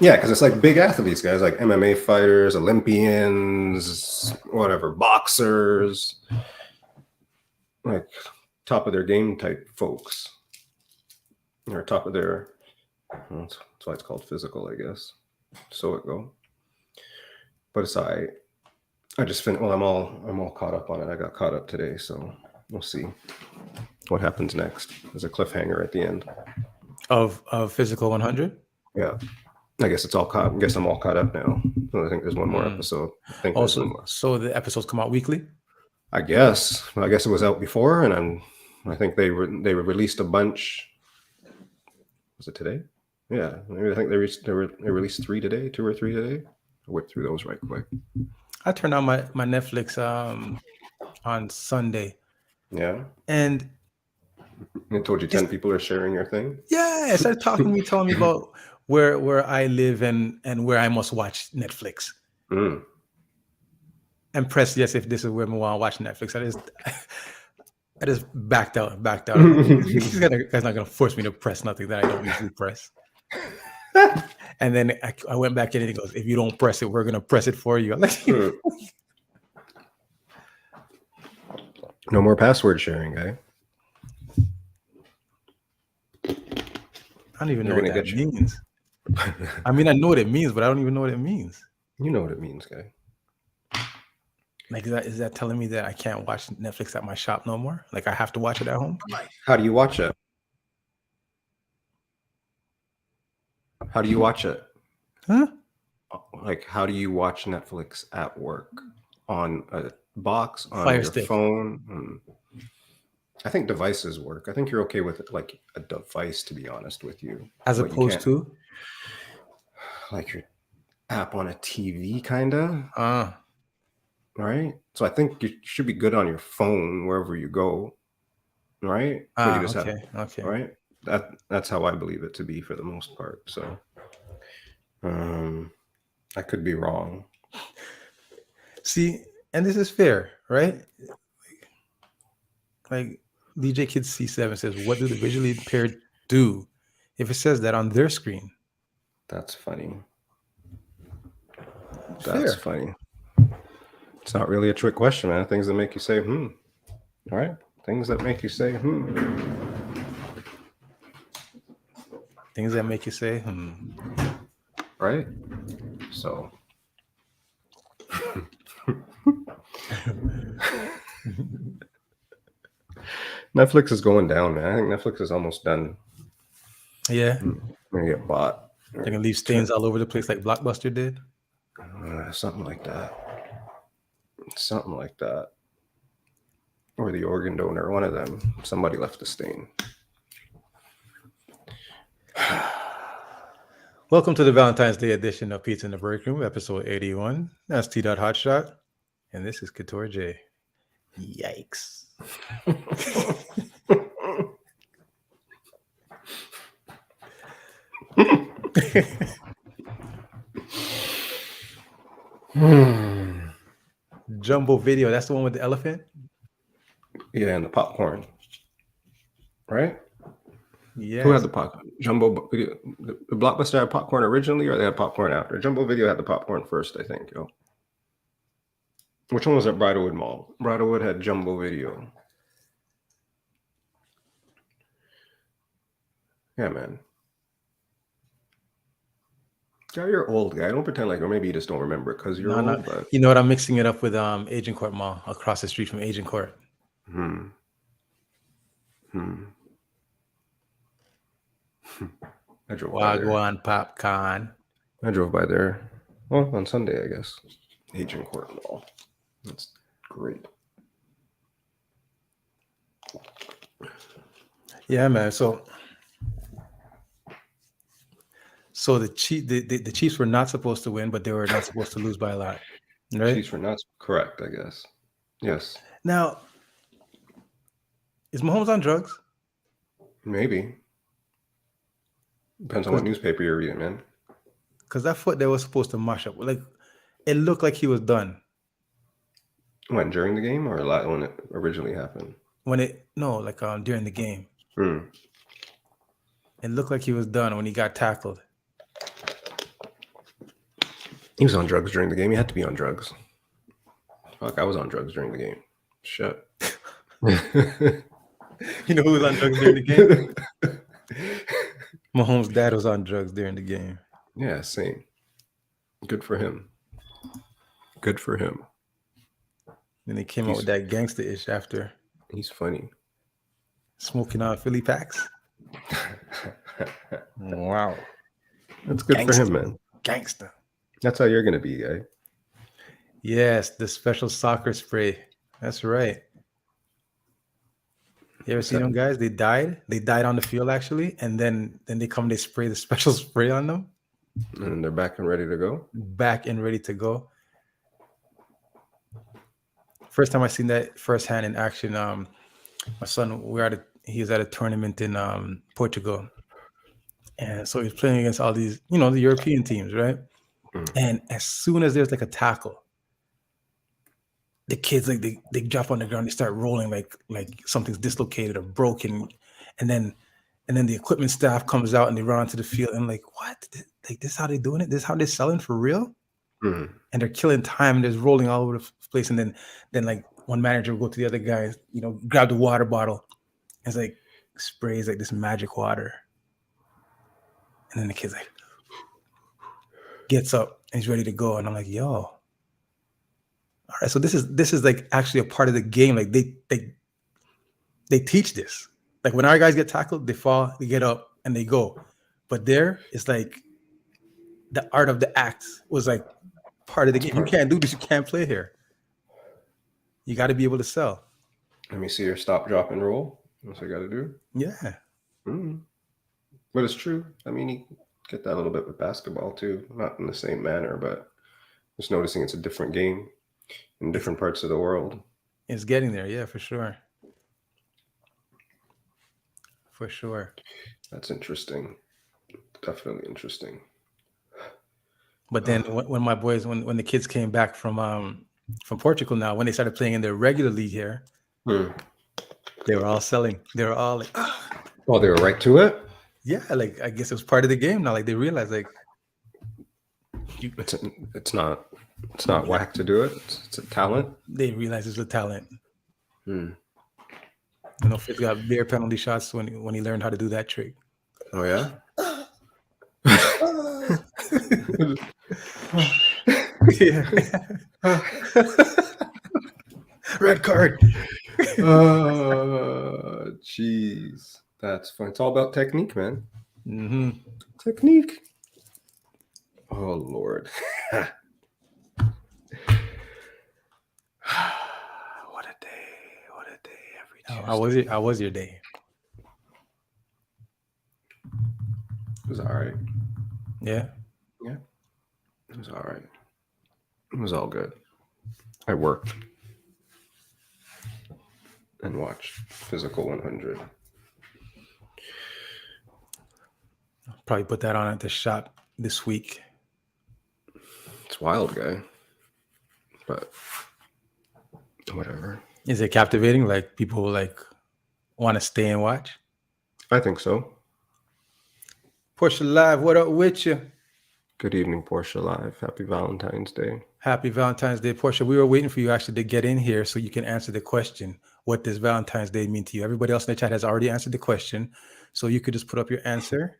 yeah, because it's like big athletes, guys, like MMA fighters, Olympians, whatever, boxers, like top of their game type folks. Or top of their, that's why it's called physical, I guess. So it go. But it's all right. I just finished. Well, I'm all caught up on it. I got caught up today, so we'll see what happens next. There's a cliffhanger at the end of Physical 100. Yeah, I guess it's all caught. I guess I'm all caught up now. I think there's one more episode. I think there's one more. So the episodes come out weekly. I guess it was out before, and I think they released a bunch. Was it today? Yeah, maybe I think they released 3 today, 2 or 3 today. I whipped through those right quick. I turned on my Netflix on Sunday. Yeah. And I told you 10 people are sharing your thing. Yeah, started talking to me, telling me about where I live and where I must watch Netflix. And press yes if this is where I want to watch Netflix. I just backed out. This guy's not gonna force me to press nothing that I don't usually press. And then I went back in and he goes, if you don't press it, we're gonna press it for you. I'm like, no more password sharing, guy. I don't even know what that means. I mean, I know what it means, but I don't even know what it means. You know what it means, guy. Like, is that telling me that I can't watch Netflix at my shop no more? Like, I have to watch it at home? How do you watch it? How do you watch it? Huh? Like, how do you watch Netflix at work? On a box, on Fire your stick. phone? I think devices work. I think you're okay with it, like a device, to be honest with you. As opposed to? Like your app on a TV, kind of. Right? So I think you should be good on your phone wherever you go. Right? But you just okay. Right? That's how I believe it to be for the most part. So I could be wrong. See, and this is fair, right? Like DJ Kid C7 says, what do the visually impaired do if it says that on their screen? That's funny. Fair. That's funny. It's not really a trick question, man. Things that make you say, All right? Things that make you say, Things that make you say, Right? So. Netflix is going down, man. I think Netflix is almost done. Yeah. Gonna get bought. They're gonna leave stains all over the place like Blockbuster did. Something like that. Or the organ donor, one of them. Somebody left a stain. Welcome to the Valentine's Day edition of Pizza in the Break Room, episode 81. That's T. Hotshot, and this is Couture J. Yikes. Jumbo Video, that's the one with the elephant? Yeah, and the popcorn. Right? Yeah. Who had the popcorn? Jumbo Video. The Blockbuster had popcorn originally, or they had popcorn after? Jumbo Video had the popcorn first, I think. Yo. Which one was at Bridlewood Mall? Bridlewood had Jumbo Video. Yeah, man. Yeah, you're old, guy. Don't pretend like, or maybe you just don't remember it because you're old. But... You know what? I'm mixing it up with Agent Court Mall across the street from Agent Court. I drove Wagwan popcorn. I drove by there. Well, on Sunday, I guess. Agent Court Mall. That's great. Yeah, man. So the Chiefs were not supposed to win, but they were not supposed to lose by a lot. Right? Chiefs were not correct, I guess. Yes. Now, is Mahomes on drugs? Maybe. Depends on what newspaper you're reading, man. Because that foot there was supposed to mash up. Like, it looked like he was done. When, during the game or when it originally happened? During the game. It looked like he was done when he got tackled. He was on drugs during the game. He had to be on drugs. Fuck, I was on drugs during the game. Shut. You know who was on drugs during the game? Mahomes' dad was on drugs during the game. Yeah, same. Good for him. Good for him. Then he came out with that gangster-ish after. He's funny. Smoking on Philly packs. Wow. That's good for him, man. Gangster. That's how you're going to be, guy. Yes, the special soccer spray. That's right. You ever seen them guys? They died. They died on the field, actually. And then they spray the special spray on them. And they're back and ready to go? Back and ready to go. First time I seen that firsthand in action, my son, he was at a tournament in Portugal. And so he's playing against all these, the European teams, right? Mm. And as soon as there's like a tackle, the kids like they drop on the ground, they start rolling like something's dislocated or broken, and then the equipment staff comes out and they run onto the field and like, what? Like, this is how they doing it? This is how they're selling for real? Mm. And they're killing time and they're rolling all over the place. And then like one manager will go to the other guy, grab the water bottle and it's like sprays like this magic water. And then the kid's like gets up and he's ready to go. And I'm like, yo. All right. So this is like actually a part of the game. Like they teach this. Like when our guys get tackled, they fall, they get up, and they go. But there, it's like the art of the act was like part of the game. You can't do this. You can't play here. You got to be able to sell. Let me see your stop, drop, and roll. That's what I got to do. Yeah. Mm. But it's true. I mean, you get that a little bit with basketball too. Not in the same manner, but just noticing it's a different game in different parts of the world. It's getting there. Yeah, for sure. For sure. That's interesting. Definitely interesting. But then when my boys, when the kids came back from Portugal now, when they started playing in their regular league here, they were all selling. They were all like, oh, they were right to it? Yeah, like I guess it was part of the game now. Like they realized like it's not whack to do it. It's a talent. They realize it's a talent. Fitz got bare penalty shots when he learned how to do that trick. Oh yeah. Yeah. Red card. Jeez, that's fun. It's all about technique, man. Mm-hmm. Technique. Oh Lord. What a day every Tuesday. How was your day? It was all right. Yeah. It was all right. It was all good. I worked and watched Physical 100. I'll probably put that on at the shop this week. It's wild, guy. But whatever. Is it captivating? Like people like want to stay and watch? I think so. Porsche Live, what up with you? Good evening, Porsche Live. Happy Valentine's Day. Happy Valentine's Day, Porsche. We were waiting for you actually to get in here so you can answer the question. What does Valentine's Day mean to you? Everybody else in the chat has already answered the question. So you could just put up your answer.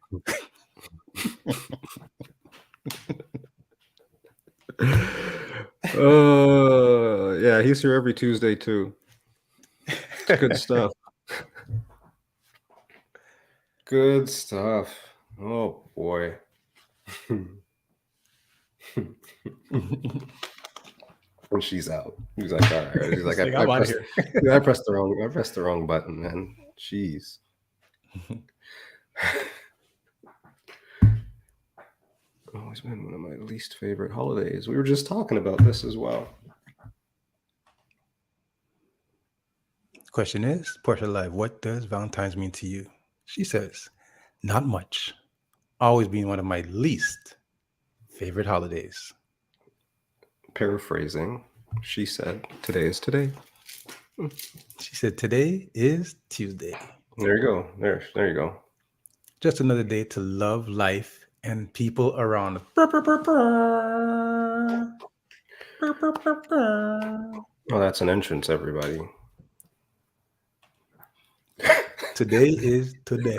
Yeah, he's here every Tuesday too. Good stuff. Good stuff. Oh boy. When she's out, he's like, all right. He's like, I'm out of here. I pressed the wrong button, man. Jeez. Always been one of my least favorite holidays. We were just talking about this as well. Question is, Porsche Live, what does Valentine's mean to you? She says, not much. Always been one of my least favorite holidays. Paraphrasing, she said, today is today. She said, today is Tuesday. There you go. There you go. Just another day to love life and people around. Oh, that's an entrance, everybody. Today is today.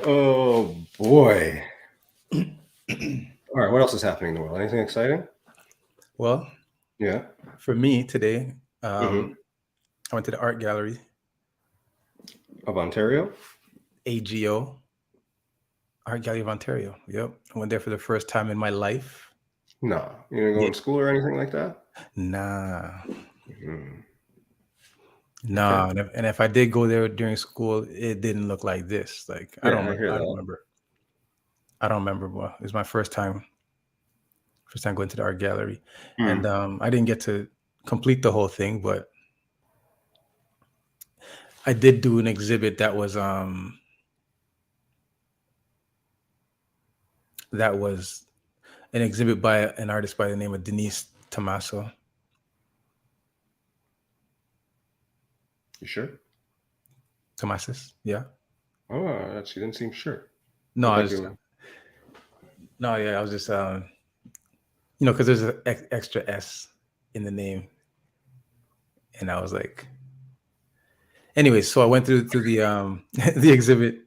Oh boy. All right, what else is happening in the world? Anything exciting? Well, yeah. For me today, I went to the art gallery of Ontario. AGO, Art Gallery of Ontario. Yep, I went there for the first time in my life. No, you didn't go to school or anything like that? Nah. No, okay. And if I did go there during school, it didn't look like this. Like I don't remember. I don't remember. Well, it was my first time going to the art gallery, and I didn't get to complete the whole thing, but I did do an exhibit that was an exhibit by an artist by the name of Denise Tommaso. You sure? Tomasis, yeah. Oh, she didn't seem sure. No, I was just because there's an extra S in the name, and I was like, anyway. So I went through the the exhibit,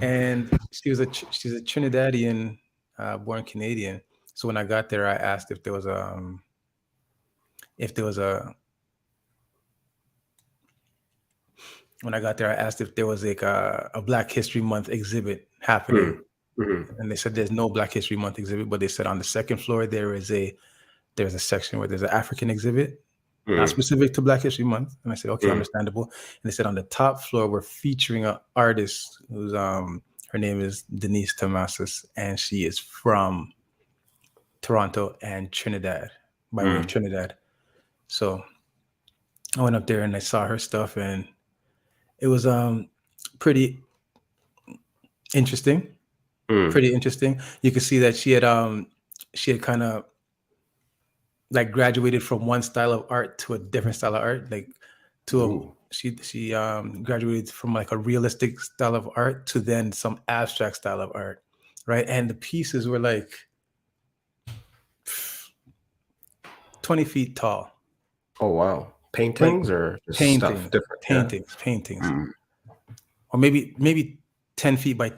and she's a Trinidadian, born Canadian. So when I got there, I asked if there was when I got there, I asked if there was like a Black History Month exhibit happening, and they said there's no Black History Month exhibit, but they said on the second floor there's a section where there's an African exhibit, not specific to Black History Month. And I said, okay, understandable. And they said on the top floor we're featuring an artist who's her name is Denise Tomasis, and she is from Toronto and Trinidad, by way of Trinidad. So I went up there and I saw her stuff, and it was pretty interesting. Pretty interesting. You could see that she had kind of like graduated from one style of art to a different style of art. Like she graduated from like a realistic style of art to then some abstract style of art, right? And the pieces were like 20 feet tall. Oh wow! Paintings or just stuff different? Paintings, or maybe 10 feet by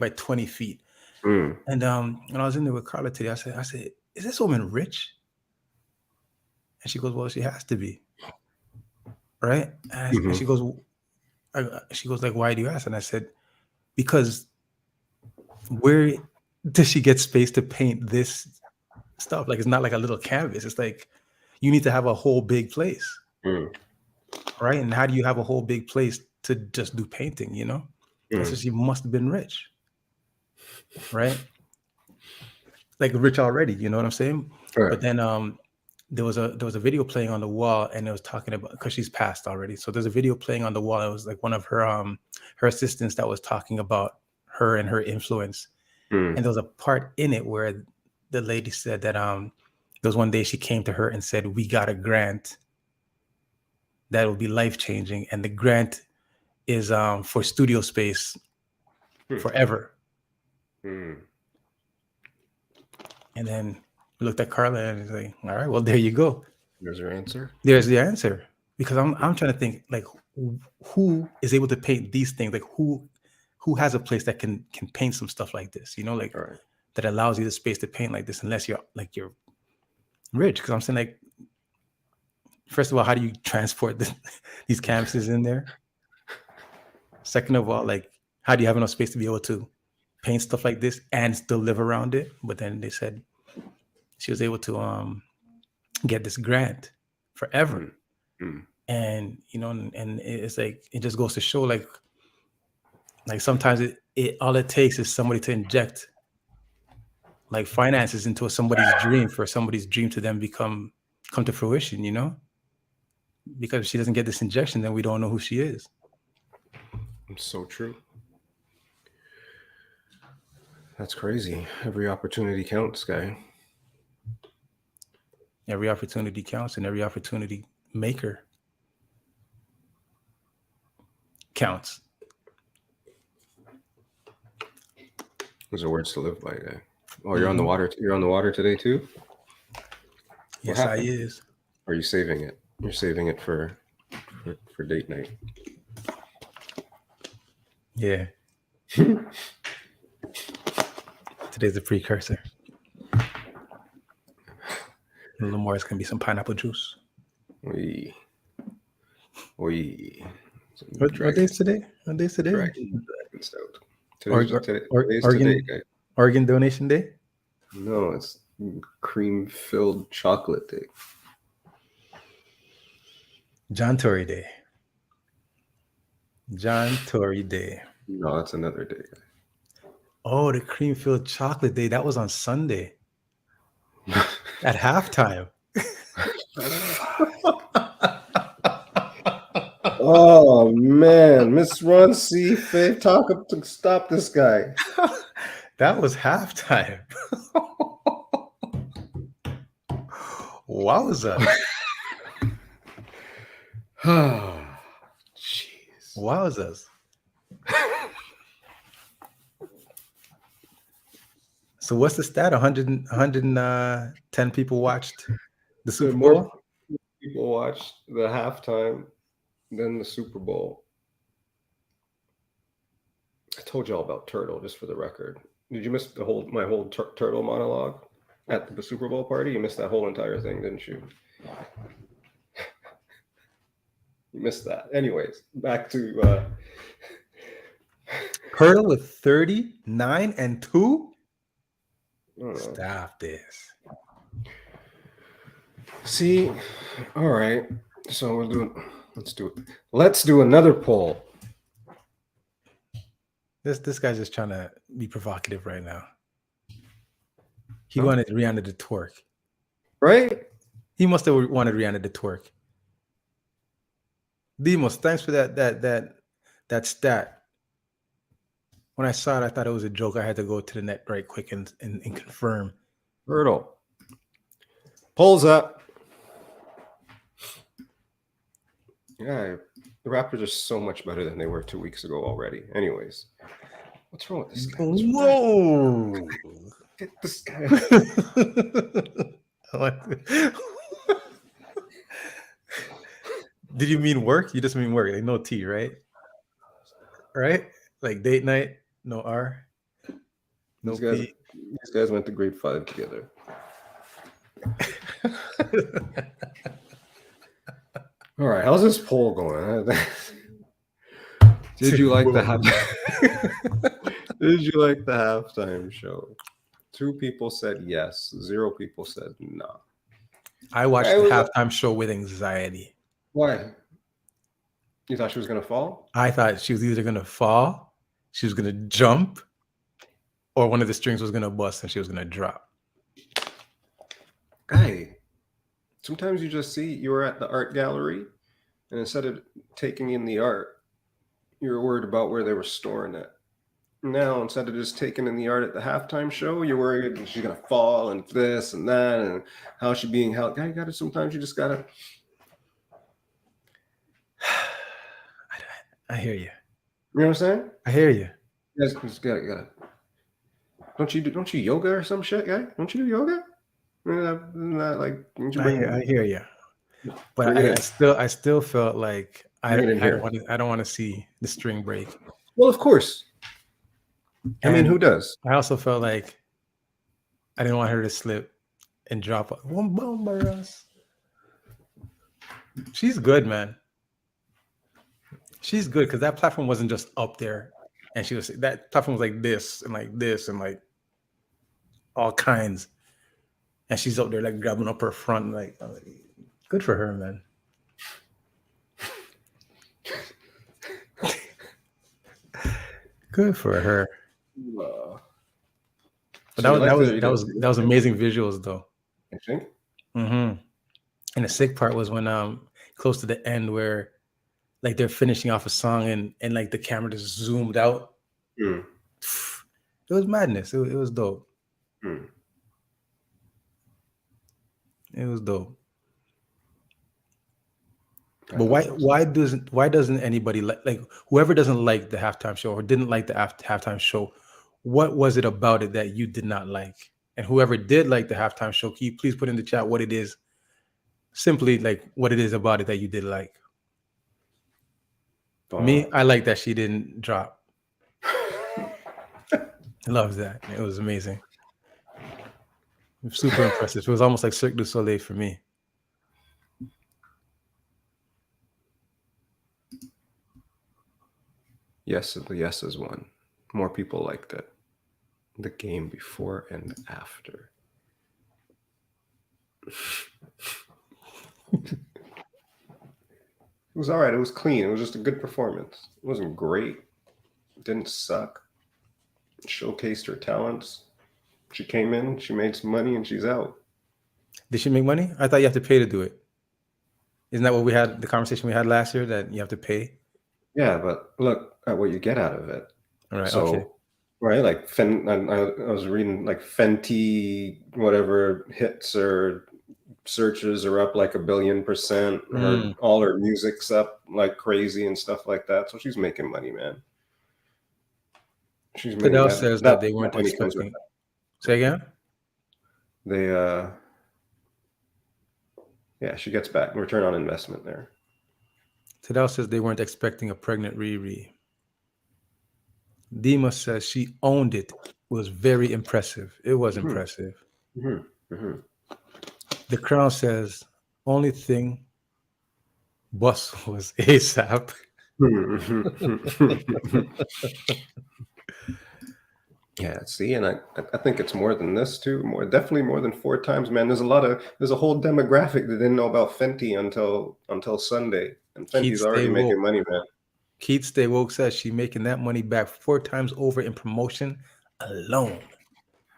20 feet. And when I was in there with Carla today, I said, is this woman rich? And she goes, well, she has to be, right? And she goes, like, why do you ask? And I said, because where does she get space to paint this stuff? Like, it's not like a little canvas. It's like you need to have a whole big place, right? And how do you have a whole big place to just do painting? I said, she must have been rich, right? Like rich already, you know what I'm saying? Right. But then there was a video playing on the wall, and it was talking about, because she's passed already. So there's a video playing on the wall. It was like one of her assistants that was talking about her and her influence. And there was a part in it where the lady said that there was one day she came to her and said, we got a grant that will be life-changing, and the grant is for studio space forever. And then we looked at Carla and he's like, all right, well, there you go. There's your answer. There's the answer. Because I'm trying to think, like, who is able to paint these things? Like, who has a place that can paint some stuff like this? Like that allows you the space to paint like this, unless you're rich. Because I'm saying, like, first of all, how do you transport these canvases in there? Second of all, like, how do you have enough space to be able to paint stuff like this and still live around it? But then they said she was able to get this grant forever. And and it's like, it just goes to show, like sometimes it all it takes is somebody to inject like finances into somebody's dream, for somebody's dream to then come to fruition, because if she doesn't get this injection, then we don't know who she is. It's so true. That's crazy. Every opportunity counts, guy. Every opportunity counts, and every opportunity maker counts. Those are words to live by, guy. Oh, you're on the water. You're on the water today too? Yes, I is. Or are you saving it? You're saving it for date night. Yeah. Today's the precursor. A little more, it's gonna be some pineapple juice. What day's today? What day's today? Dragon stout. Today's today, guy. Organ donation day? No, it's cream-filled chocolate day. John Tory Day. John Tory Day. No, that's another day, guy. Oh, the cream-filled chocolate day. That was on Sunday. At halftime. Oh man, Miss Run C, Faith, talk up to stop this guy. That was halftime. Wowza. Jeez. Wowzas. So what's the stat? 110 people watched the Super More Bowl? people watched the halftime than the Super Bowl. I told you all about Turtle, just for the record. Did you miss my whole Turtle monologue at the Super Bowl party? You missed that whole entire thing, didn't you? You missed that. Anyways, back to Hurdle with 39 and 2? Stop this. See, all right. So let's do another poll. This guy's just trying to be provocative right now. He wanted Rihanna to twerk. Right? He must have wanted Rihanna to twerk. Demos, thanks for that stat. When I saw it, I thought it was a joke. I had to go to the net right quick and confirm. Hurdle. Polls up. Yeah, the Raptors are so much better than they were 2 weeks ago already. Anyways, what's wrong with this guy? Whoa! Get this guy. Did you mean work? You just mean work. Like no T, right? Right? Like date night, no R. No P. These guys went to grade 5 together. All right, how's this poll going? Did you like the Did you like the halftime show? 2 people said yes. 0 people said no. I watched the halftime show with anxiety. Why? You thought she was going to fall? I thought she was either going to fall, she was going to jump, or one of the strings was going to bust and she was going to drop. Hey, sometimes you just see you were at the art gallery, and instead of taking in the art, you were worried about where they were storing it. Now, instead of just taking in the art at the halftime show, you're worried that she's going to fall and this and that and how she's being held. Yeah, you got to, sometimes you just got to. I hear you. You know what I'm saying? I hear you. You guys just gotta. Don't you yoga or some shit, guy? Don't you do yoga? Isn't that like? I hear you. But I still felt like I don't want to see the string break. Well, of course. I mean, who does? I also felt like I didn't want her to slip and drop one bomber. She's good, man. She's good because that platform wasn't just up there, and that platform was like this and like all kinds, and she's up there like grabbing up her front, like good for her, man. Good for her. But that was amazing visuals though. I think. Mm-hmm. And the sick part was when close to the end where like they're finishing off a song and like the camera just zoomed out. It was madness. It was dope. It was dope. But why doesn't anybody like whoever doesn't like the halftime show or didn't like the halftime show? What was it about it that you did not like? And whoever did like the halftime show, can you please put in the chat what it is? Simply like what it is about it that you did like. Me, I like that she didn't drop. Love that. It was amazing. Super impressive. It was almost like Cirque du Soleil for me. Yes, the yeses won. More people liked it. The game before and after. It was all right. It was clean. It was just a good performance. It wasn't great. It didn't suck. It showcased her talents. She came in, she made some money, and she's out. Did she make money? I thought you have to pay to do it. Isn't that what we had, the conversation we had last year, that you have to pay? Yeah, but look at what you get out of it. All right. So, Okay. right, like I was reading like Fenty, whatever hits or searches are up like 1 billion%. All her music's up like crazy and stuff like that. So she's making money, man. She's making Fidel that. says That that they weren't money comes with expecting. Say again? that. Yeah, she gets back return on investment there. Fidel says they weren't expecting a pregnant Riri. Dima says she owned it. It was very impressive. It was impressive. The Crown says only thing bus was ASAP. Yeah, see, and I think it's more than this too. Definitely more than 4 times, man. There's a whole demographic that didn't know about Fenty until Sunday, and Fenty's already making money, man. Keith Stay Woke says she's making that money back 4 times over in promotion alone.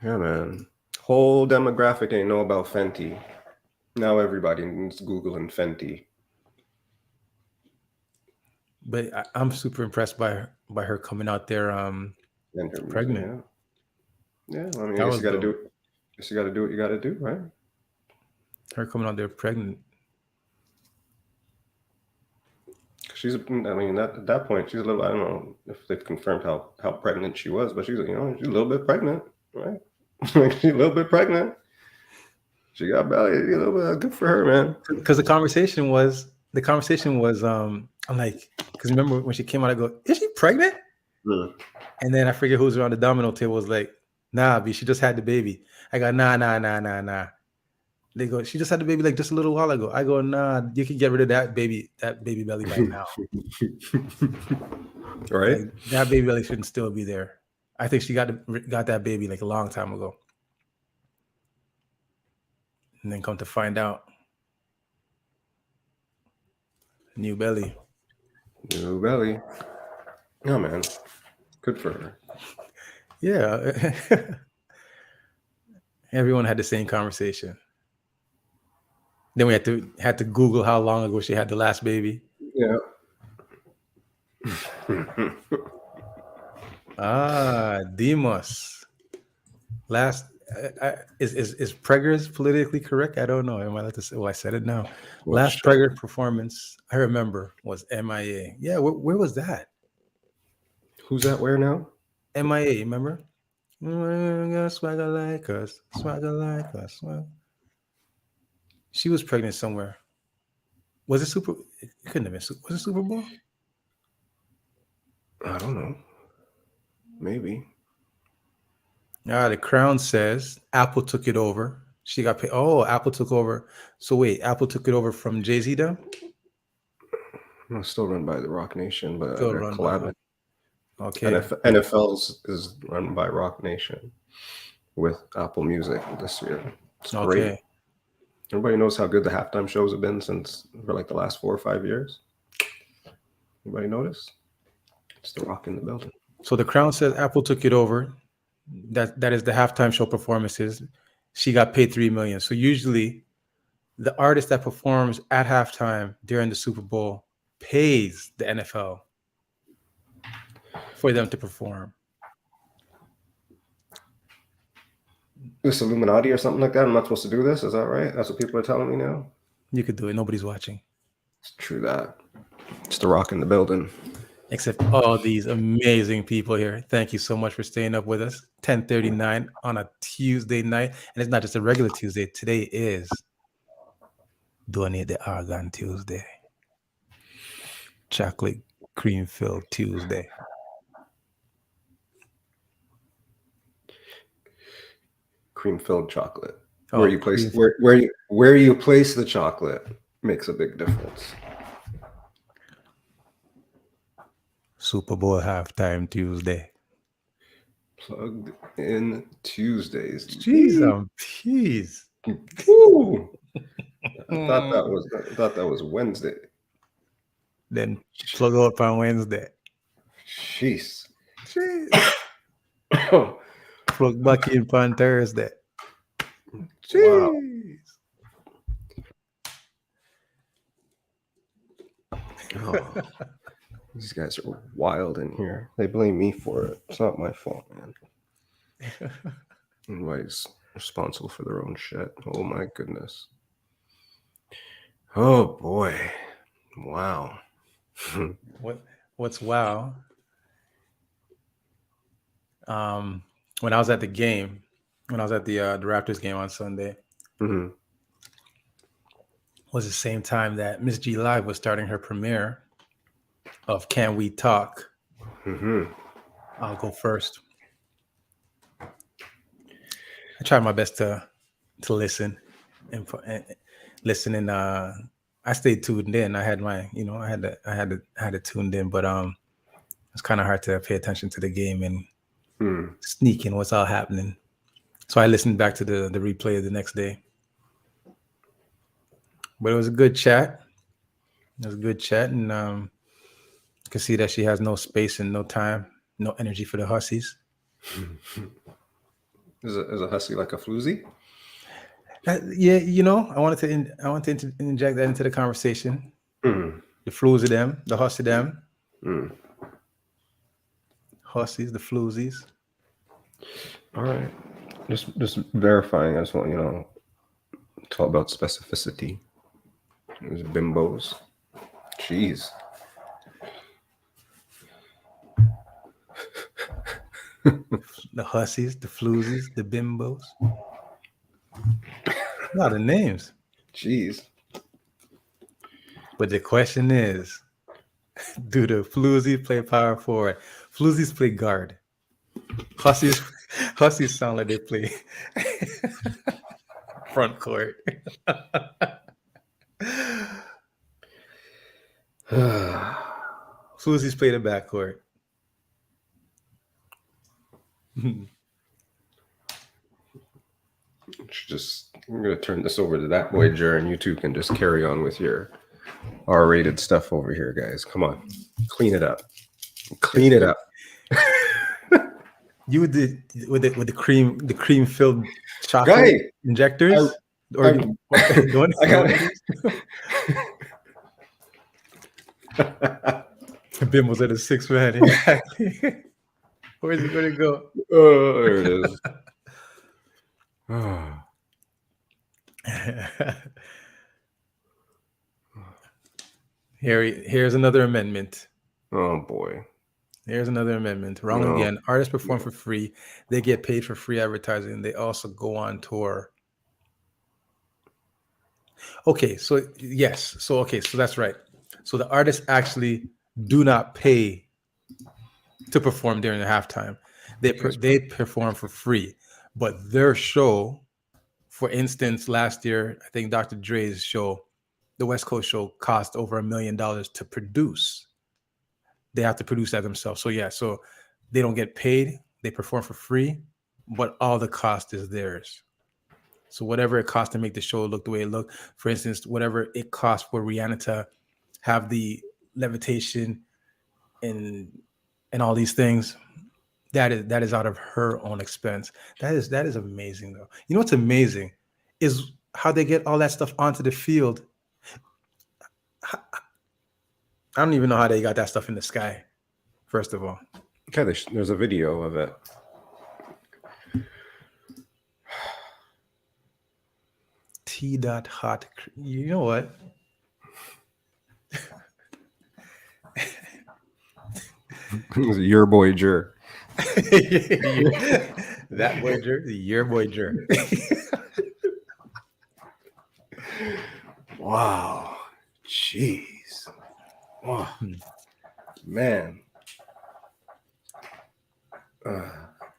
Yeah, man. Whole demographic didn't know about Fenty. Now everybody is Googling Fenty. But I'm super impressed by her coming out there pregnant. Yeah. I mean, I guess you got to do it. Guess you got to do what you got to do, right? Her coming out there pregnant. At that point, she's a little. I don't know if they've confirmed how pregnant she was, but she's a little bit pregnant, right? She's a little bit pregnant. She got belly. A little bit. Good for her, man. Because the conversation was I'm like, because remember when she came out, I go, is she pregnant? And then I forget who's around the domino table was like, nah, B, she just had the baby. I go, nah. They go, she just had the baby like just a little while ago. I go, nah, you can get rid of that baby belly right now. Right? Like, that baby belly shouldn't still be there. I think she got that baby like a long time ago. And then come to find out, new belly. New belly. Oh, man. Good for her. Yeah. Everyone had the same conversation. Then we had to Google how long ago she had the last baby. Yeah. Demos. Last is preggers politically correct? I don't know. Am I allowed to say? Well, I said it now. Last pregger performance I remember was MIA. Yeah, where was that? Who's that? Where now? MIA. Remember? Swagger like us. She was pregnant somewhere. Was it Super? It couldn't have been. Was it Super Bowl? I don't know. Maybe. The Crown says Apple took it over. She got paid. Oh, Apple took over. So wait, Apple took it over from Jay-Z then? No, still run by the Rock Nation, but Still they're run collabing. Okay. NFL is run by Rock Nation with Apple Music this year. It's great. Everybody knows how good the halftime shows have been for like the last 4 or 5 years. Anybody notice? It's the Rock in the building. So the Crown says Apple took it over. That is the halftime show performances. She got paid $3 million. So usually the artist that performs at halftime during the Super Bowl pays the NFL for them to perform. This Illuminati or something like that. I'm not supposed to do this. Is that right? That's what people are telling me now. You could do it. Nobody's watching. It's true that. It's the Rock in the building. Except all these amazing people here. Thank you so much for staying up with us. 10:39 on a Tuesday night. And it's not just a regular Tuesday. Today is Donate the Argan Tuesday. Chocolate cream filled Tuesday. Cream filled chocolate. Where you place where you place the chocolate makes a big difference. Super Bowl halftime Tuesday. Plugged in Tuesdays. Jeez, Woo! I thought that was Wednesday. Then plug up on Wednesday. Jeez. Plug back in on Thursday. Jeez. Wow. Oh, these guys are wild in here. They blame me for it. It's not my fault, man. Everybody's responsible for their own shit. Oh my goodness. Oh boy. Wow. What's wow? When I was at the game, when I was at the Raptors game on Sunday, Mm-hmm. was the same time that Miss G Live was starting her premiere of Can We Talk. Mm-hmm. I'll go first. I tried my best to listen and listen, and I stayed tuned in. I had my, I had it tuned in, but it's kind of hard to pay attention to the game and sneak in what's all happening. So I listened back to the replay the next day. But it was a good chat. It was a good chat, and you can see that she has no space and no time, no energy for the hussies. Is a hussy like a floozy? Yeah, I wanted to inject that into the conversation. Mm. The flues of them, the hussy them, Mm. hussies, the floozies. All right, just verifying. I just want talk about specificity. It was bimbos. Jeez. The hussies, the floozies, the bimbos. A lot of names. Jeez. But the question is, do the floozies play power forward? Floozies play guard. Hussies sound like they play front court. Floozies play the back court. I'm gonna turn this over to that boy Jer, and you two can just carry on with your R-rated stuff over here, guys. Come on, clean it up. Clean it up. You did with the cream filled chocolate injectors. I Bim was at a 6-man. Exactly. Where's it going to go? Oh, there it is. Here's another amendment. Oh boy. Here's another amendment. Wrong again. Artists perform for free. They get paid for free advertising. They also go on tour. Okay, so yes. So that's right. So the artists actually do not pay to perform during the halftime. They perform for free. But their show, for instance, last year, I think Dr. Dre's show, the West Coast show, cost over $1 million to produce. They have to produce that themselves. So yeah, so they don't get paid. They perform for free, but all the cost is theirs. So whatever it costs to make the show look the way it looked, for instance, whatever it cost for Rihanna to have the levitation and all these things, that is out of her own expense. That is amazing, though. You know what's amazing is how they get all that stuff onto the field. I don't even know how they got that stuff in the sky, first of all. Okay, there's a video of it. T.hot. You know what? Your boy Jer. That boy Jer. Your boy Jer. Wow. Jeez. Wow. Man.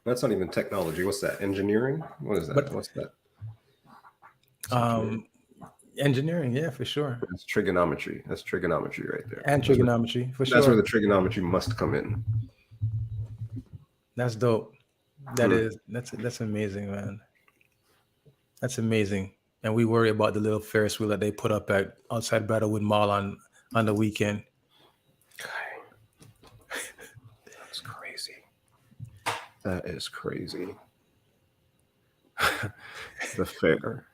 That's not even technology. What's that? Engineering? What is that? What's that? Engineering, yeah, for sure. It's trigonometry. That's trigonometry right there. And trigonometry, for sure. That's where the trigonometry must come in. That's dope. That's amazing, man. That's amazing. And we worry about the little Ferris wheel that they put up at outside Bradwood Mall on the weekend. That's crazy. That is crazy. The fair.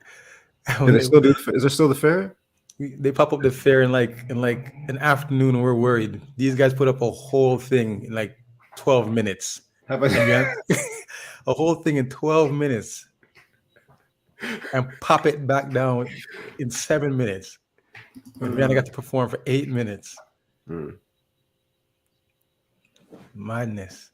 Is there still the fair? They pop up the fair in like an afternoon, and we're worried. These guys put up a whole thing in like 12 minutes. How about And a whole thing in 12 minutes and pop it back down in 7 minutes. And Rihanna got to perform for 8 minutes. Madness.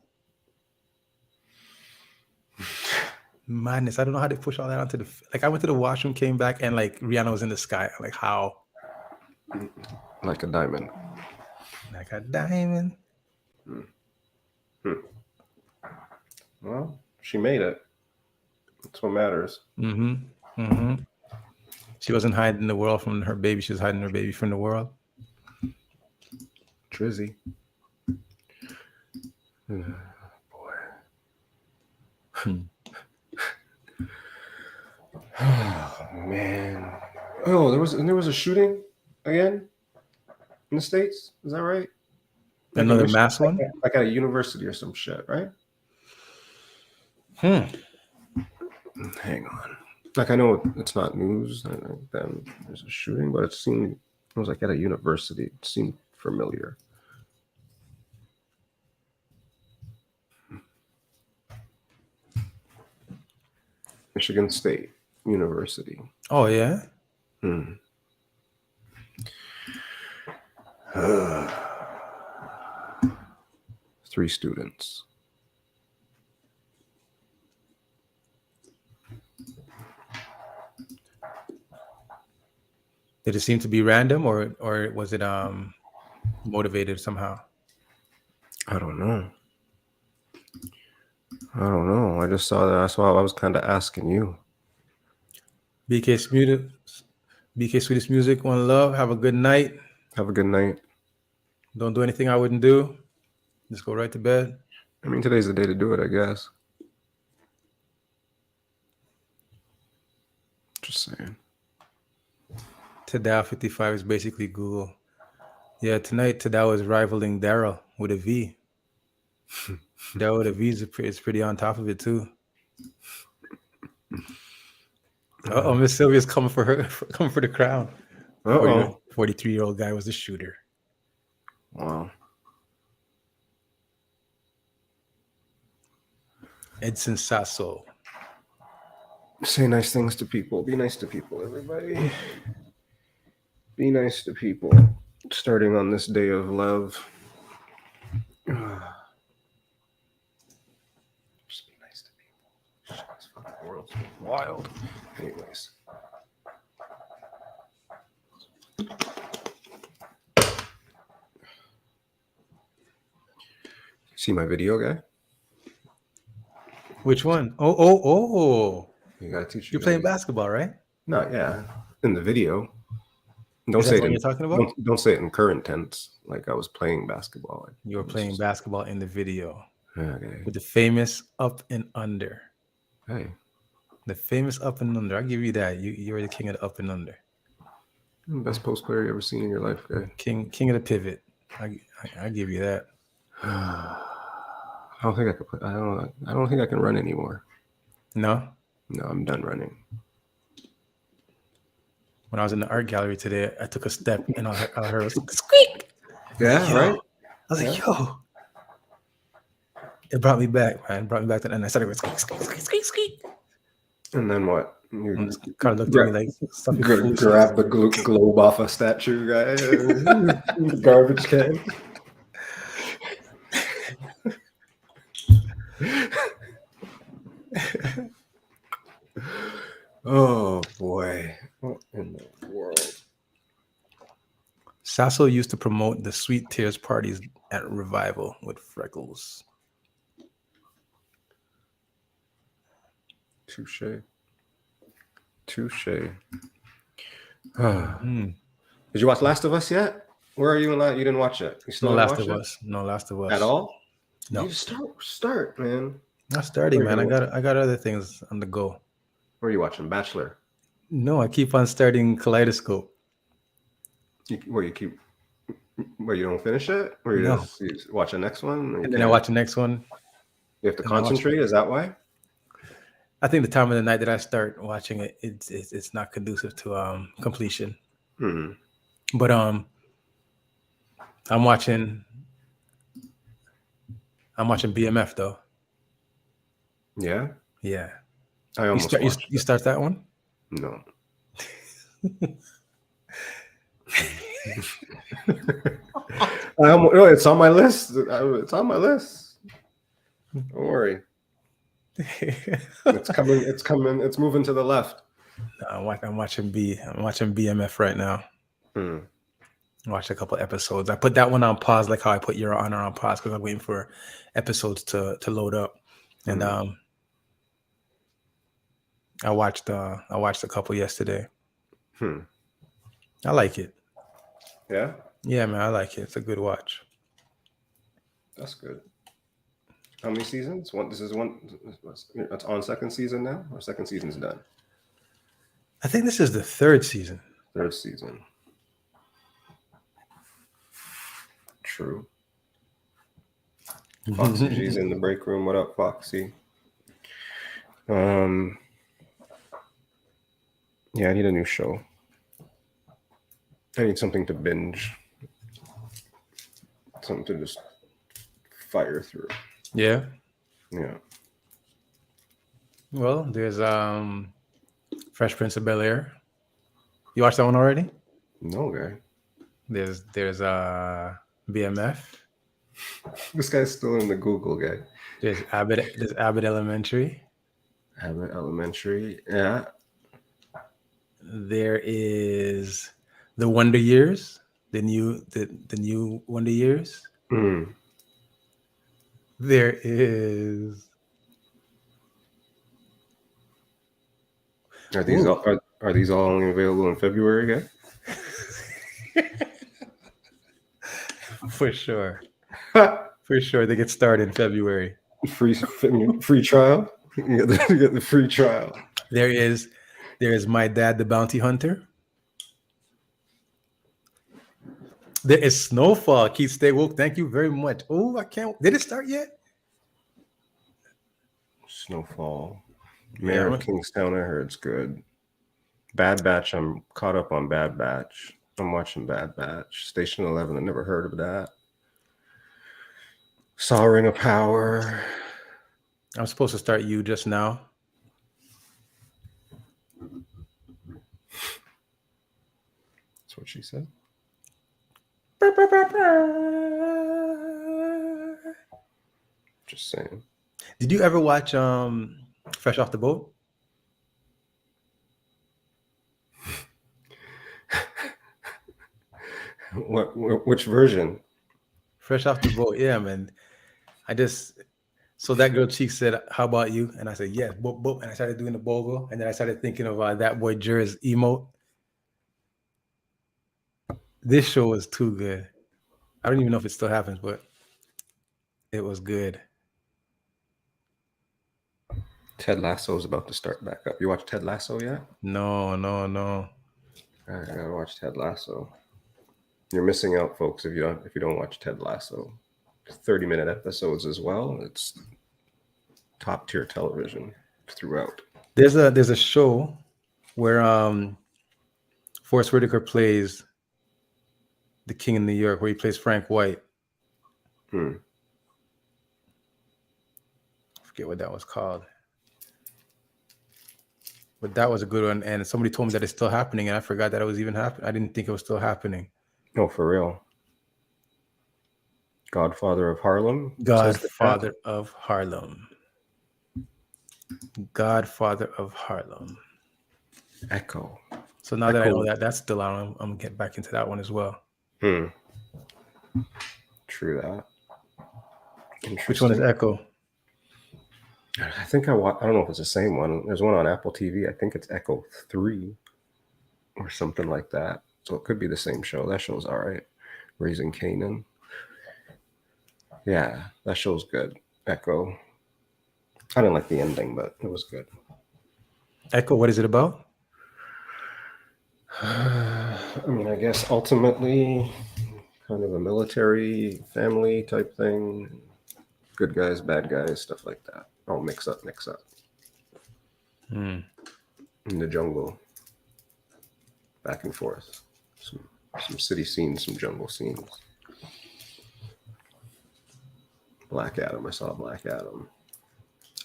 Madness. I don't know how they push all that onto the like. I went to the washroom, came back, and like Rihanna was in the sky. I'm like, how? like a diamond? Like a diamond. Well, she made it. That's what matters. She wasn't hiding the world from her baby. She was hiding her baby from the world. Trizzy. Boy. Oh man. Oh, there was a shooting again in the States. Is that right? Another mass one? Like at a university or some shit, right? Hang on. Like I know it's not news. Then there's a shooting, but it was like at a university. It seemed familiar. Michigan State University. Oh yeah. 3 students. Did it seem to be random or was it motivated somehow? I don't know. I just saw that. That's why I was kind of asking you. BK Sweetest Music, one love. Have a good night. Have a good night. Don't do anything I wouldn't do. Just go right to bed. I mean, today's the day to do it, I guess. Just saying. Tadao 55 is basically Google. Yeah, tonight Tadao is rivaling Daryl with a V. Daryl with a V is pretty on top of it too. Oh, Miss Sylvia's coming for the crown. 43-year-old guy was the shooter. Wow. Edson Sasso. Say nice things to people. Be nice to people, everybody. Be nice to people. Starting on this day of love. Just be nice to people. This fucking world's wild. Anyways. See my video, guy? Which one? Oh. You gotta teach. You're playing basketball, right? No, yeah. In the video. Don't Is say that it. what you're talking about? Don't say it in current tense. Like I was playing basketball. You were playing basketball in the video. Okay. With the famous up and under. Hey. The famous up and under. I'll give you that. You're the king of the up and under. Best post player you ever seen in your life, guy. King of the pivot. I give you that. I don't think I could play. I don't think I can run anymore. No? No, I'm done running. When I was in the art gallery today, I took a step and I heard a squeak. Yeah, right? I was like, yo. It brought me back, man. It brought me back to and I started going squeak. And then what? You kind of looked at me like something. Grab the globe off a statue, guy. Garbage can. Oh boy, what in the world? Sasso used to promote the Sweet Tears parties at Revival with Freckles. Touche. Did you watch Last of Us yet? Where are you in that? You didn't watch it. You still No Last of Us. No Last of Us at all. No. You start, man. Not starting, man. I got other things on the go. Where are you watching? Bachelor. No, I keep on starting Kaleidoscope. Where you don't finish it? Or you just watch the next one? And then I watch the next one. You have to concentrate. Is that why? I think the time of the night that I start watching it, it's not conducive to completion. Hmm. But I'm watching BMF though. Yeah. Yeah. I You almost start watched you it. start that one? No. No, it's on my list. It's on my list. Don't worry. It's coming. It's coming. It's moving to the left. I'm watching BMF right now. Hmm. Watched a couple episodes. I put that one on pause, like how I put Your Honor on pause, because I'm waiting for episodes to load up. And I watched a couple yesterday. I like it. Yeah. Yeah, man, I like it. It's a good watch. That's good. How many seasons? One. This is one. It's on second season now, or second season's done. I think this is the third season. Third season. True. Foxy G's in the break room. What up, Foxy? Yeah, I need a new show. I need something to binge. Something to just fire through. Yeah. Yeah. Well, there's Fresh Prince of Bel-Air. You watched that one already? No, guy. There's BMF. This guy's still in the Google, guy. There's Abbott Elementary. Abbott Elementary. Yeah. There is the Wonder Years, the new Wonder Years. Mm. There is. Are these are these all only available in February, guy? For sure. For sure, they get started in February. Free trial. You get the free trial. There is My Dad, the Bounty Hunter. There is Snowfall. Keith, stay woke. Thank you very much. Oh, I can't. Did it start yet? Snowfall. Mayor of Kingstown. I heard it's good. Bad Batch. I'm caught up on Bad Batch. I'm watching Bad Batch. Station 11. I never heard of that. Saw Ring of Power. I'm supposed to start You just now. That's what she said. Just saying. Did you ever watch Fresh Off the Boat? Which version? Fresh Off the Boat, yeah, man. So that girl Cheek said, "How about you?" And I said, "Yes, boop, boop." And I started doing the bogo, and then I started thinking of that boy Jer's emote. This show was too good. I don't even know if it still happens, but it was good. Ted Lasso is about to start back up. You watch Ted Lasso yet? No. I gotta watch Ted Lasso. You're missing out, folks, if you don't watch Ted Lasso. 30-minute episodes as well. It's top tier television throughout. There's a show where Forrest Whitaker plays the King in New York, where he plays Frank White. I forget what that was called. But that was a good one. And somebody told me that it's still happening, and I forgot that it was even happening. I didn't think it was still happening. No, for real. Godfather of Harlem. Godfather of Harlem. Godfather of Harlem. Echo. So now that I know that that's still on, I'm gonna get back into that one as well. True that. Which one is Echo? I think I don't know if it's the same one. There's one on Apple TV. I think it's Echo 3 or something like that. So it could be the same show. That show's all right. Raising Kanan. Yeah, that show's good. Echo. I didn't like the ending, but it was good. Echo, what is it about? I mean, I guess ultimately kind of a military family type thing. Good guys, bad guys, stuff like that. All mix up. In the jungle. Back and forth. some city scenes, some jungle scenes. Black Adam. I saw Black Adam.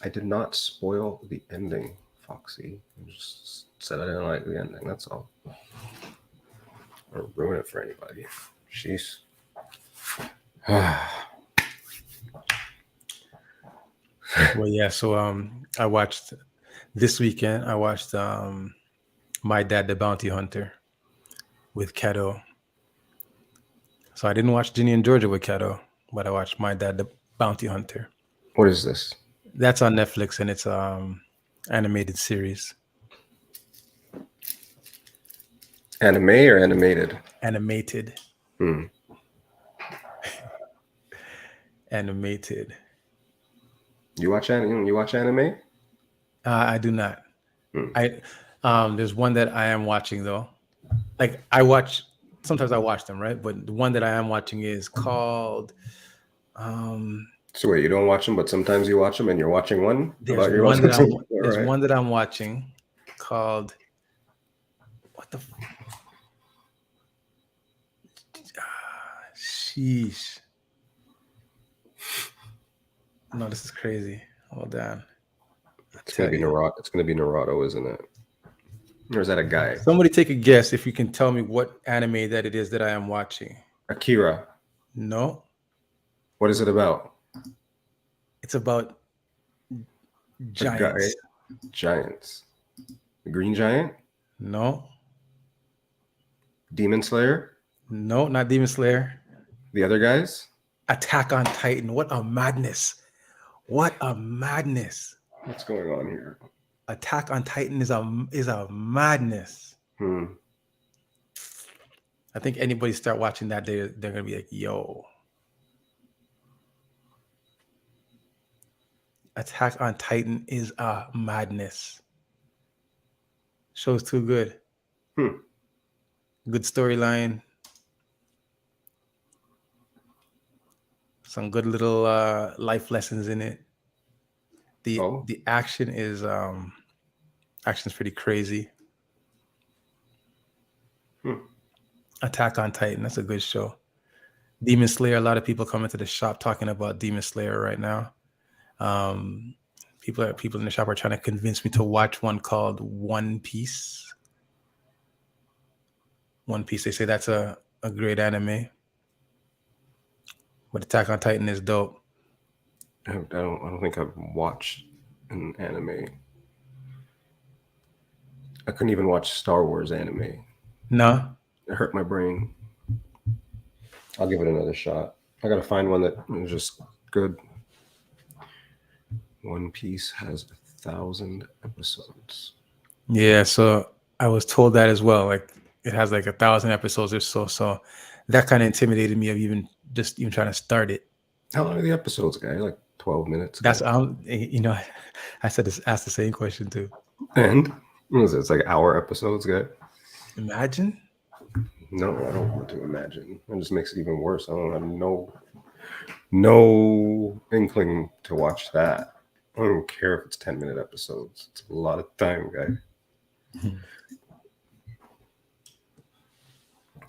I did not spoil the ending, Foxy. I just said I didn't like the ending. That's all. Or ruin it for anybody. Jeez. Well, yeah. So I watched this weekend. I watched My Dad the Bounty Hunter with Keto. So I didn't watch Ginny and Georgia with Keto, but I watched My Dad the Bounty Hunter. What is this? That's on Netflix, and it's animated series. Anime or animated? Animated. Animated. You watch anime? I do not. There's one that I am watching though. Like sometimes I watch them, right? But the one that I am watching is called So wait, you don't watch them, but sometimes you watch them, and you're watching one. There's one that I'm watching called what the sheesh. No, this is crazy. Hold on. It's gonna be Naruto. It's gonna be Naruto, isn't it? Or is that a guy? Somebody take a guess if you can tell me what anime that it is that I am watching. Akira. No. What is it about? It's about giants. Giants. The Green Giant? No. Demon Slayer? No, not Demon Slayer. The other guys? Attack on Titan. What a madness. What a madness. What's going on here? Attack on Titan is a madness. I think anybody start watching that, they're gonna be like, yo. Attack on Titan is a madness. Show's too good. Good storyline. Some good little life lessons in it. The action is action's pretty crazy. Attack on Titan, that's a good show. Demon Slayer, a lot of people come into the shop talking about Demon Slayer right now. People in the shop are trying to convince me to watch one called One Piece. One Piece, they say that's a great anime. But Attack on Titan is dope. I don't think I've watched an anime. I couldn't even watch Star Wars anime. No? It hurt my brain. I'll give it another shot. I gotta find one that is just good. One Piece has 1,000 episodes. Yeah, so I was told that as well. Like it has like 1,000 episodes or so. So that kind of intimidated me of even trying to start it. How long are the episodes, guy? Like 12 minutes. That's I said asked the same question too. And what is it? It's like hour episodes, guy. Imagine. No, I don't want to imagine. It just makes it even worse. I don't have no inkling to watch that. I don't care if it's 10-minute episodes. It's a lot of time, guy.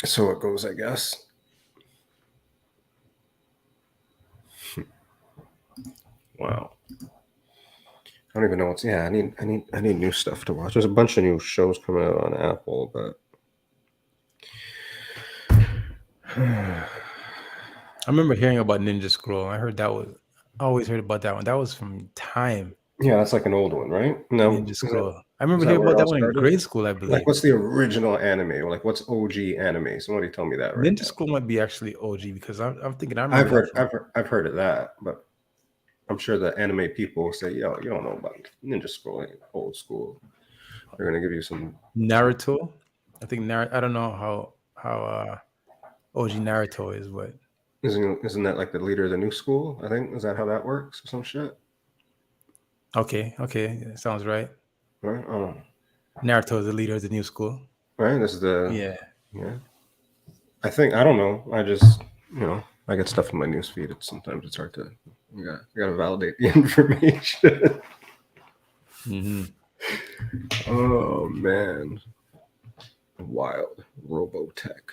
So it goes, I guess. Wow. I don't even know what's. Yeah, I need new stuff to watch. There's a bunch of new shows coming out on Apple, but I remember hearing about Ninja Scroll. I always heard about that one. That was from time. yeah, that's like an old one, right? No, Ninja Scroll. I remember hearing about that one in grade school, I believe. Like, what's the original anime? Like, what's OG anime? Somebody tell me that right Ninja now. Scroll might be actually OG because I'm thinking I've heard of that, but I'm sure the anime people will say, yo, you don't know about Ninja Scroll, ain't old school. They're gonna give you some Naruto. I think I don't know how OG Naruto is, but isn't that like the leader of the new school? I think, is that how that works or some shit? Okay, that sounds right. Right? Oh. Naruto is the leader of the new school. Right? This is the yeah. I think, I don't know. I just, I get stuff in my newsfeed. Sometimes it's hard to you gotta validate the information. Oh man. Wild. Robotech. tech.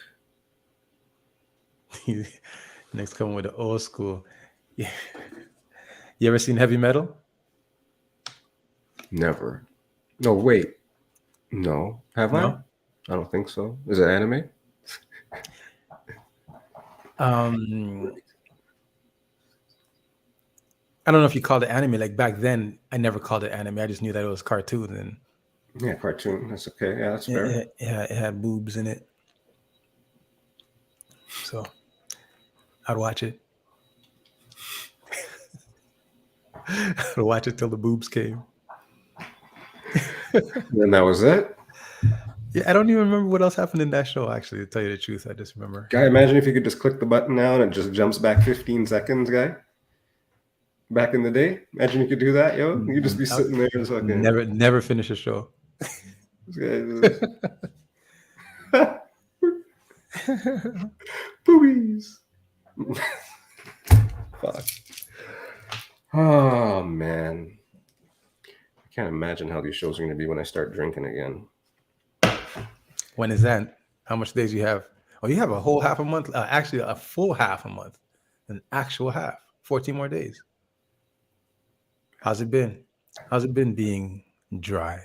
Next coming with the old school. Yeah. You ever seen heavy metal? Never. No, wait. No. Have I? No. I don't think so. Is it anime? I don't know if you called it anime. Like back then, I never called it anime. I just knew that it was cartoon, and Yeah, cartoon. That's okay. Yeah, that's fair. it had boobs in it. So I'd watch it. I'd watch it till the boobs came. And that was it? Yeah, I don't even remember what else happened in that show, actually, to tell you the truth. I just remember. Guy, imagine if you could just click the button now and it just jumps back 15 seconds, guy. Back in the day. Imagine you could do that, yo. You'd just be sitting there and fucking... Never finish a show. Boobies. Fuck. Oh, man. I can't imagine how these shows are going to be when I start drinking again. When is that? How much days you have? Oh, you have a whole half a month. Actually, a full half a month. An actual half. 14 more days. How's it been? How's it been being dry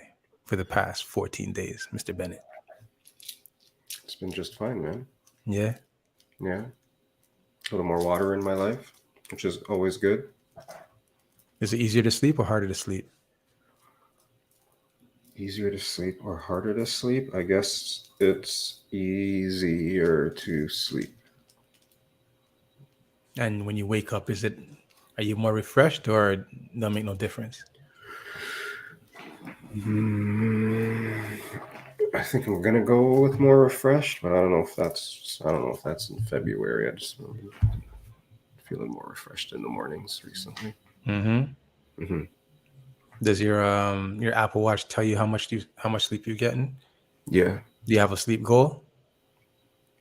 for the past 14 days, Mr. Bennett? It's been just fine, man. Yeah? Yeah. A little more water in my life, which is always good. Is it easier to sleep or harder to sleep? Easier to sleep or harder to sleep? I guess it's easier to sleep. And when you wake up, are you more refreshed or that'll make no difference? I think I'm gonna go with more refreshed, but I don't know if that's in February. I just feeling more refreshed in the mornings recently. Mm-hmm. Mm-hmm. Does your Apple Watch tell you how much sleep you're getting? Yeah. Do you have a sleep goal?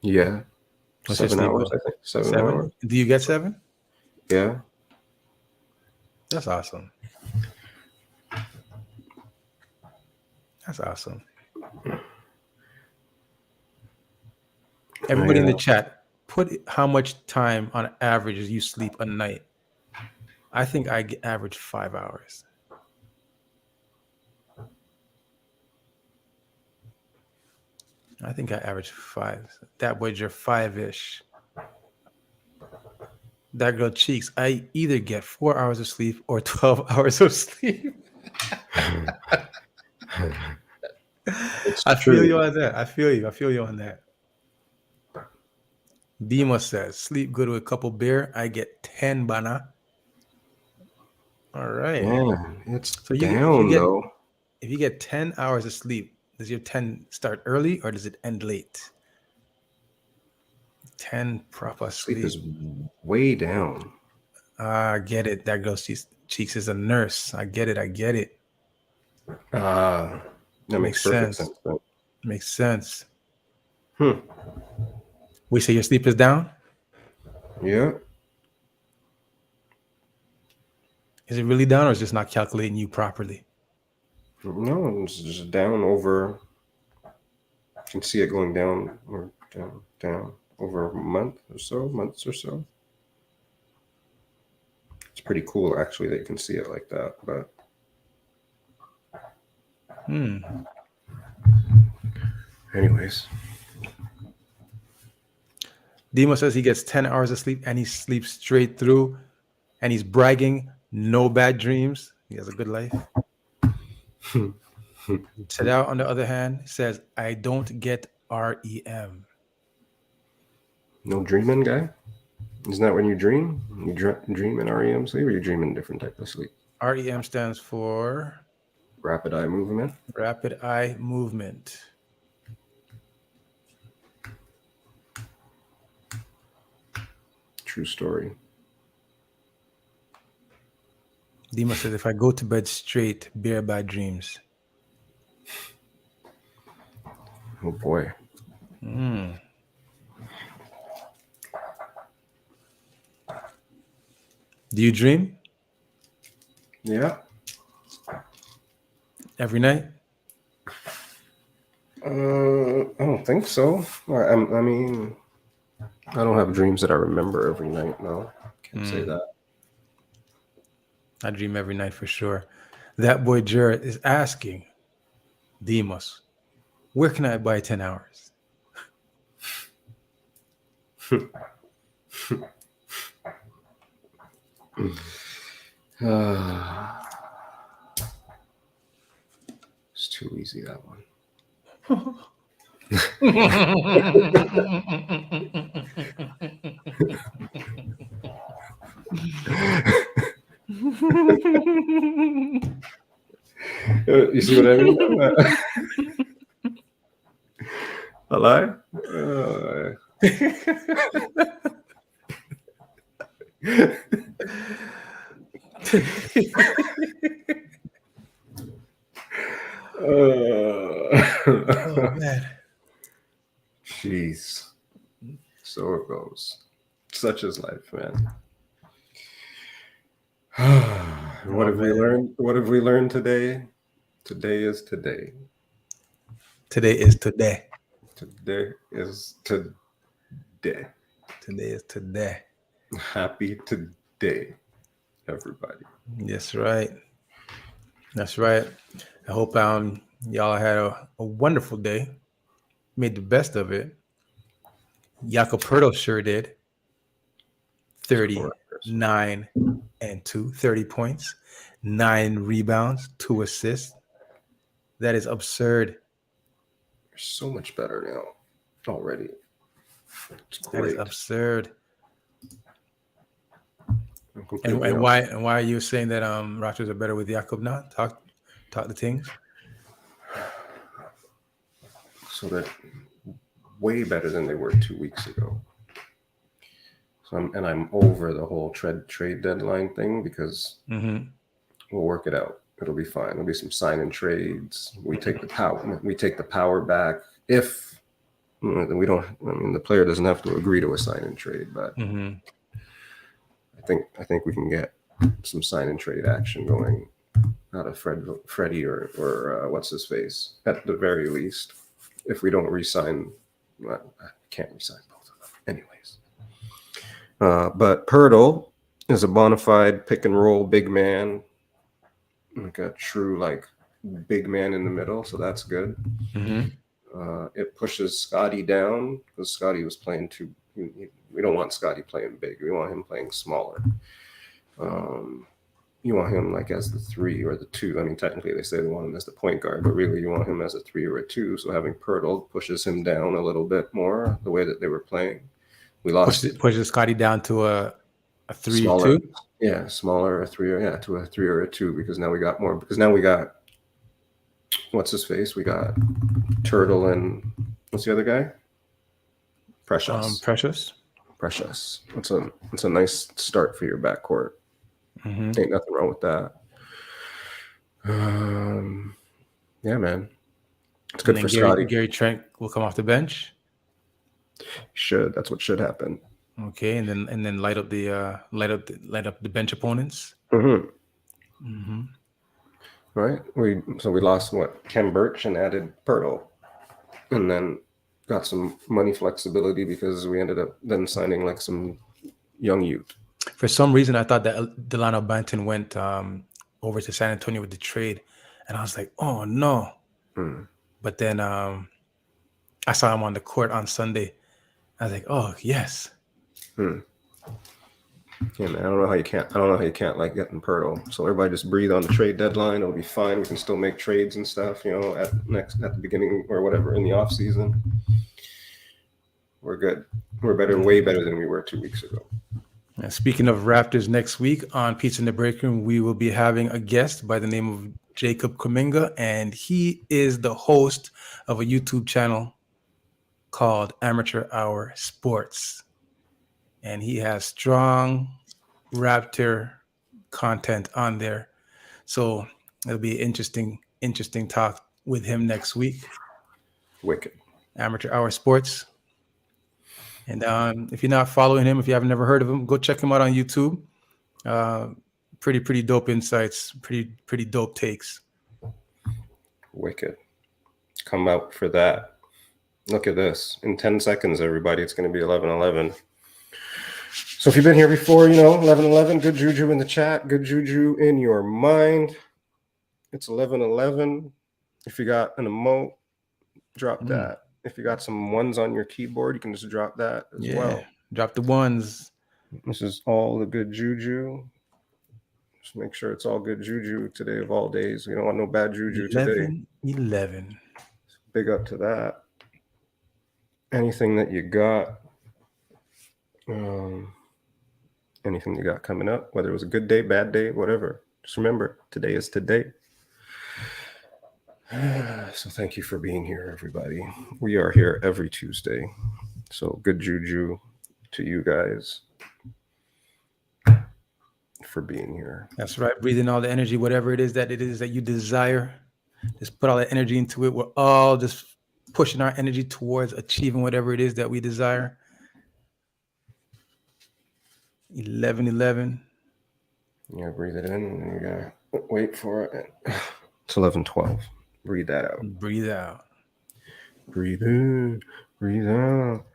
Yeah. What's your 7 sleep hours, goal? I think. 7 hours. Do you get 7? Yeah. That's awesome. That's awesome. Everybody in the chat, put how much time on average you sleep a night. I think I average 5 hours. I think I average 5. That way you're 5-ish. That girl Cheeks, I either get 4 hours of sleep or 12 hours of sleep. I feel you on that. I feel you on that. Dima says, sleep good with a couple beer. I get 10 bana. All right. Yeah, it's So down though. If you get 10 hours of sleep, does your 10 start early or does it end late? 10 proper sleep. Sleep is way down. I get it. That girl Cheeks is a nurse. I get it. That makes perfect sense. Makes sense. We say your sleep is down? Yeah. Is it really down or is it just not calculating you properly? No, it's just down over. You can see it going down or down over months or so. It's pretty cool, actually, that you can see it like that. But anyways, Demo says he gets 10 hours of sleep and he sleeps straight through, and he's bragging, no bad dreams. He has a good life. Sadao, on the other hand, says, I don't get REM. No dreaming, guy? Isn't that when you dream? You dream in REM sleep, or you dream in a different type of sleep? REM stands for Rapid eye movement. Rapid eye movement. True story. Dima says, if I go to bed straight, bare bad dreams. Oh boy. Do you dream? Yeah. Every night? don't think so. I mean, I don't have dreams that I remember every night. No, can't say that. I dream every night for sure. That boy Jared is asking Demos, where can I buy 10 hours? It's too easy, that one. You see what I mean? A lie? Oh man. Jeez. So it goes. Such is life, man. What have we learned? What have we learned today? Today is today. Today is today. Today is today. Today is today. Happy today, everybody. That's right. That's right. I hope y'all had a wonderful day. Made the best of it. Jakob Pertl sure did. 39 and 2, 30 points, 9 rebounds, 2 assists. That is absurd. You're so much better now already. It's That is great. absurd. I'm And completely why are you saying that Raptors are better with Jakob now? Talk the things. so they're way better than they were 2 weeks ago. So I'm over the whole trade deadline thing because we'll work it out. It'll be fine. There'll be some sign and trades. We take the power back. If we don't, I mean, the player doesn't have to agree to a sign and trade, but I think we can get some sign and trade action going out of Freddie or what's his face at the very least. If we don't re-sign, well, I can't re-sign both of them anyways. But Pirtle is a bona fide pick and roll big man, like a true big man in the middle, so that's good. It pushes Scotty down because Scotty was playing too. We don't want Scotty playing big. We want him playing smaller. You want him as the 3 or the 2. I mean, technically they say they want him as the point guard, but really you want him as a 3 or a 2. So having Pirtle pushes him down a little bit more the way that they were playing. We lost pushes Scotty down to a 3 smaller, 2. Yeah, smaller, a 3 or to a 3 or a 2 because now we got more. Because now we got what's his face? We got Turtle and what's the other guy? Precious. Precious. It's a nice start for your backcourt. Ain't nothing wrong with that. Yeah, man. It's good for Scotty. Gary Trent will come off the bench. Should. That's what should happen. Okay, and then light up the bench opponents. Right. We lost Kem Birch and added Pirtle, and then got some money flexibility because we ended up then signing some young youth. For some reason, I thought that Delano Banton went over to San Antonio with the trade, and I was like, "Oh no!" But then I saw him on the court on Sunday. I was like, "Oh yes." Yeah, man. I don't know how you can't like getting Pirtle. So everybody just breathe on the trade deadline. It'll be fine. We can still make trades and stuff. At the beginning or whatever in the off season. We're good. We're better, way better than we were 2 weeks ago. And speaking of Raptors, next week on Pizza in the Break Room, we will be having a guest by the name of Jacob Kuminga, and he is the host of a YouTube channel called Amateur Hour Sports. And he has strong Raptor content on there. So it'll be interesting talk with him next week. Wicked. Amateur Hour Sports. And if you're not following him, if you haven't never heard of him, go check him out on YouTube. Pretty dope insights, pretty dope takes. Wicked. Come out for that. Look at this. In 10 seconds, everybody, it's going to be 11:11. So if you've been here before, 11:11, good juju in the chat, good juju in your mind. It's 11:11. If you got an emote, drop that. If you got some ones on your keyboard, you can just drop that as well. Drop the ones. This is all the good juju. Just make sure it's all good juju today of all days. We don't want no bad juju today. 11. Big up to that. Anything that you got, anything you got coming up, whether it was a good day, bad day, whatever. Just remember, today is today. So thank you for being here, everybody. We are here every Tuesday. So good juju to you guys for being here. That's right. Breathing all the energy, whatever it is that you desire. Just put all that energy into it. We're all just pushing our energy towards achieving whatever it is that we desire. 11:11. Yeah, breathe it in, and then you gotta wait for it. It's 11:12. Breathe that out. Breathe out. Breathe in, breathe out.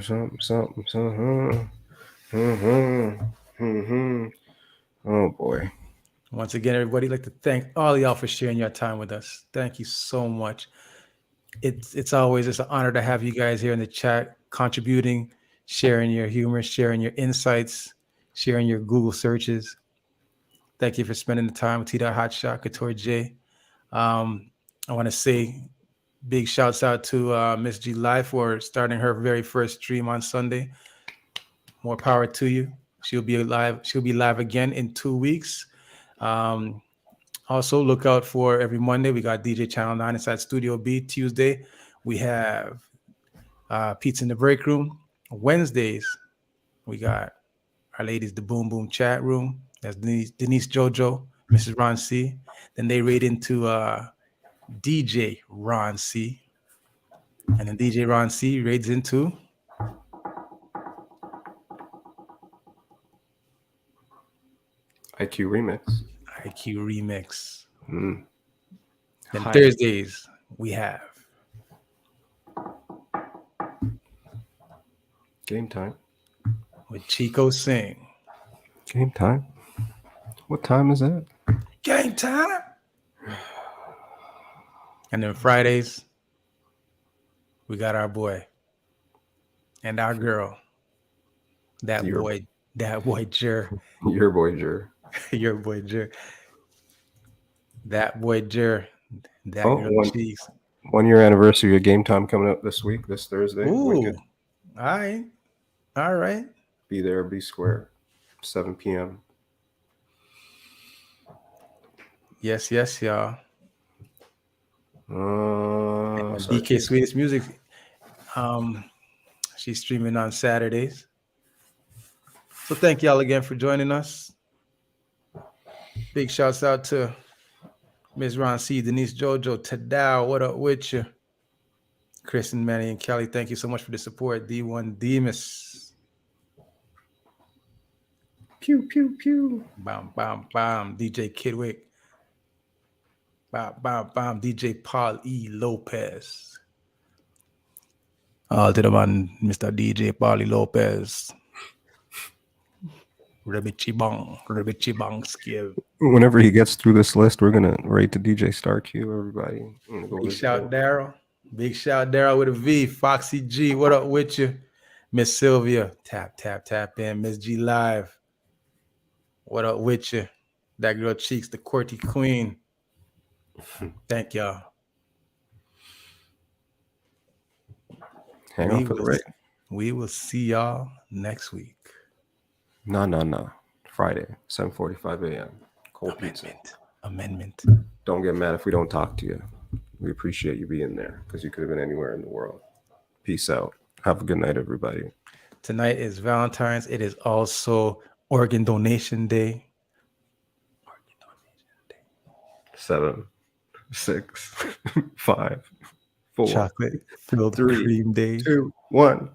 Something. Oh boy. Once again, everybody, I'd like to thank all of y'all for sharing your time with us. Thank you so much. It's always just an honor to have you guys here in the chat, contributing, sharing your humor, sharing your insights, sharing your Google searches. Thank you for spending the time with T.Dot Hotshot, Couture J. I want to say big shouts out to Miss G Live for starting her very first stream on Sunday. More power to you. She'll be live again in 2 weeks. Also, look out for every Monday. We got DJ Channel 9 inside Studio B. Tuesday, we have Pizza in the Break Room. Wednesdays, we got our ladies, the Boom Boom Chat Room. That's Denise Jojo, Mrs. Ron C. Then they raid into DJ Ron C. And then DJ Ron C raids into IQ Remix. IQ Remix. Mm. Then Hi. Thursdays, we have Game time. with Chico Sing. Game time? What time is that? Game time. And then Fridays, we got our boy and our girl. That boy Jer. Your boy Jer. Your boy Jer. That boy Jer. That girl Cheeks. 1 year anniversary of Game Time coming up this week, this Thursday. Ooh. All right. Be there, be square. 7 p.m. Yes, y'all. Sorry. DK Sweetest Music. She's streaming on Saturdays. So thank y'all again for joining us. Big shouts out to Ms. Ron C, Denise Jojo, Tadao, what up with you? Kristen, Manny, and Kelly, thank you so much for the support. D1 Demas. Pew, pew, pew. Bam, bam, bam. DJ Kidwick. Bam, bam, bam. DJ Paul E. Lopez. All to the man, Mr. DJ Paul E. Lopez. Rebichi Bong, Skiv. Whenever he gets through this list, we're gonna rate the DJ Star Q. Everybody, Big shout Daryl. Big shout Daryl with a V. Foxy G, what up with you? Miss Sylvia, tap in. Miss G Live, what up with you? That girl Cheeks, the QWERTY Queen. Thank y'all. Hang on for the rate. We will see y'all next week. No. Friday, 7:45 a.m. Cold pizza. Amendment. Don't get mad if we don't talk to you. We appreciate you being there because you could have been anywhere in the world. Peace out. Have a good night, everybody. Tonight is Valentine's. It is also Organ Donation Day. 7, 6, 5, 4, Chocolate filled 3, cream day. 2, 1.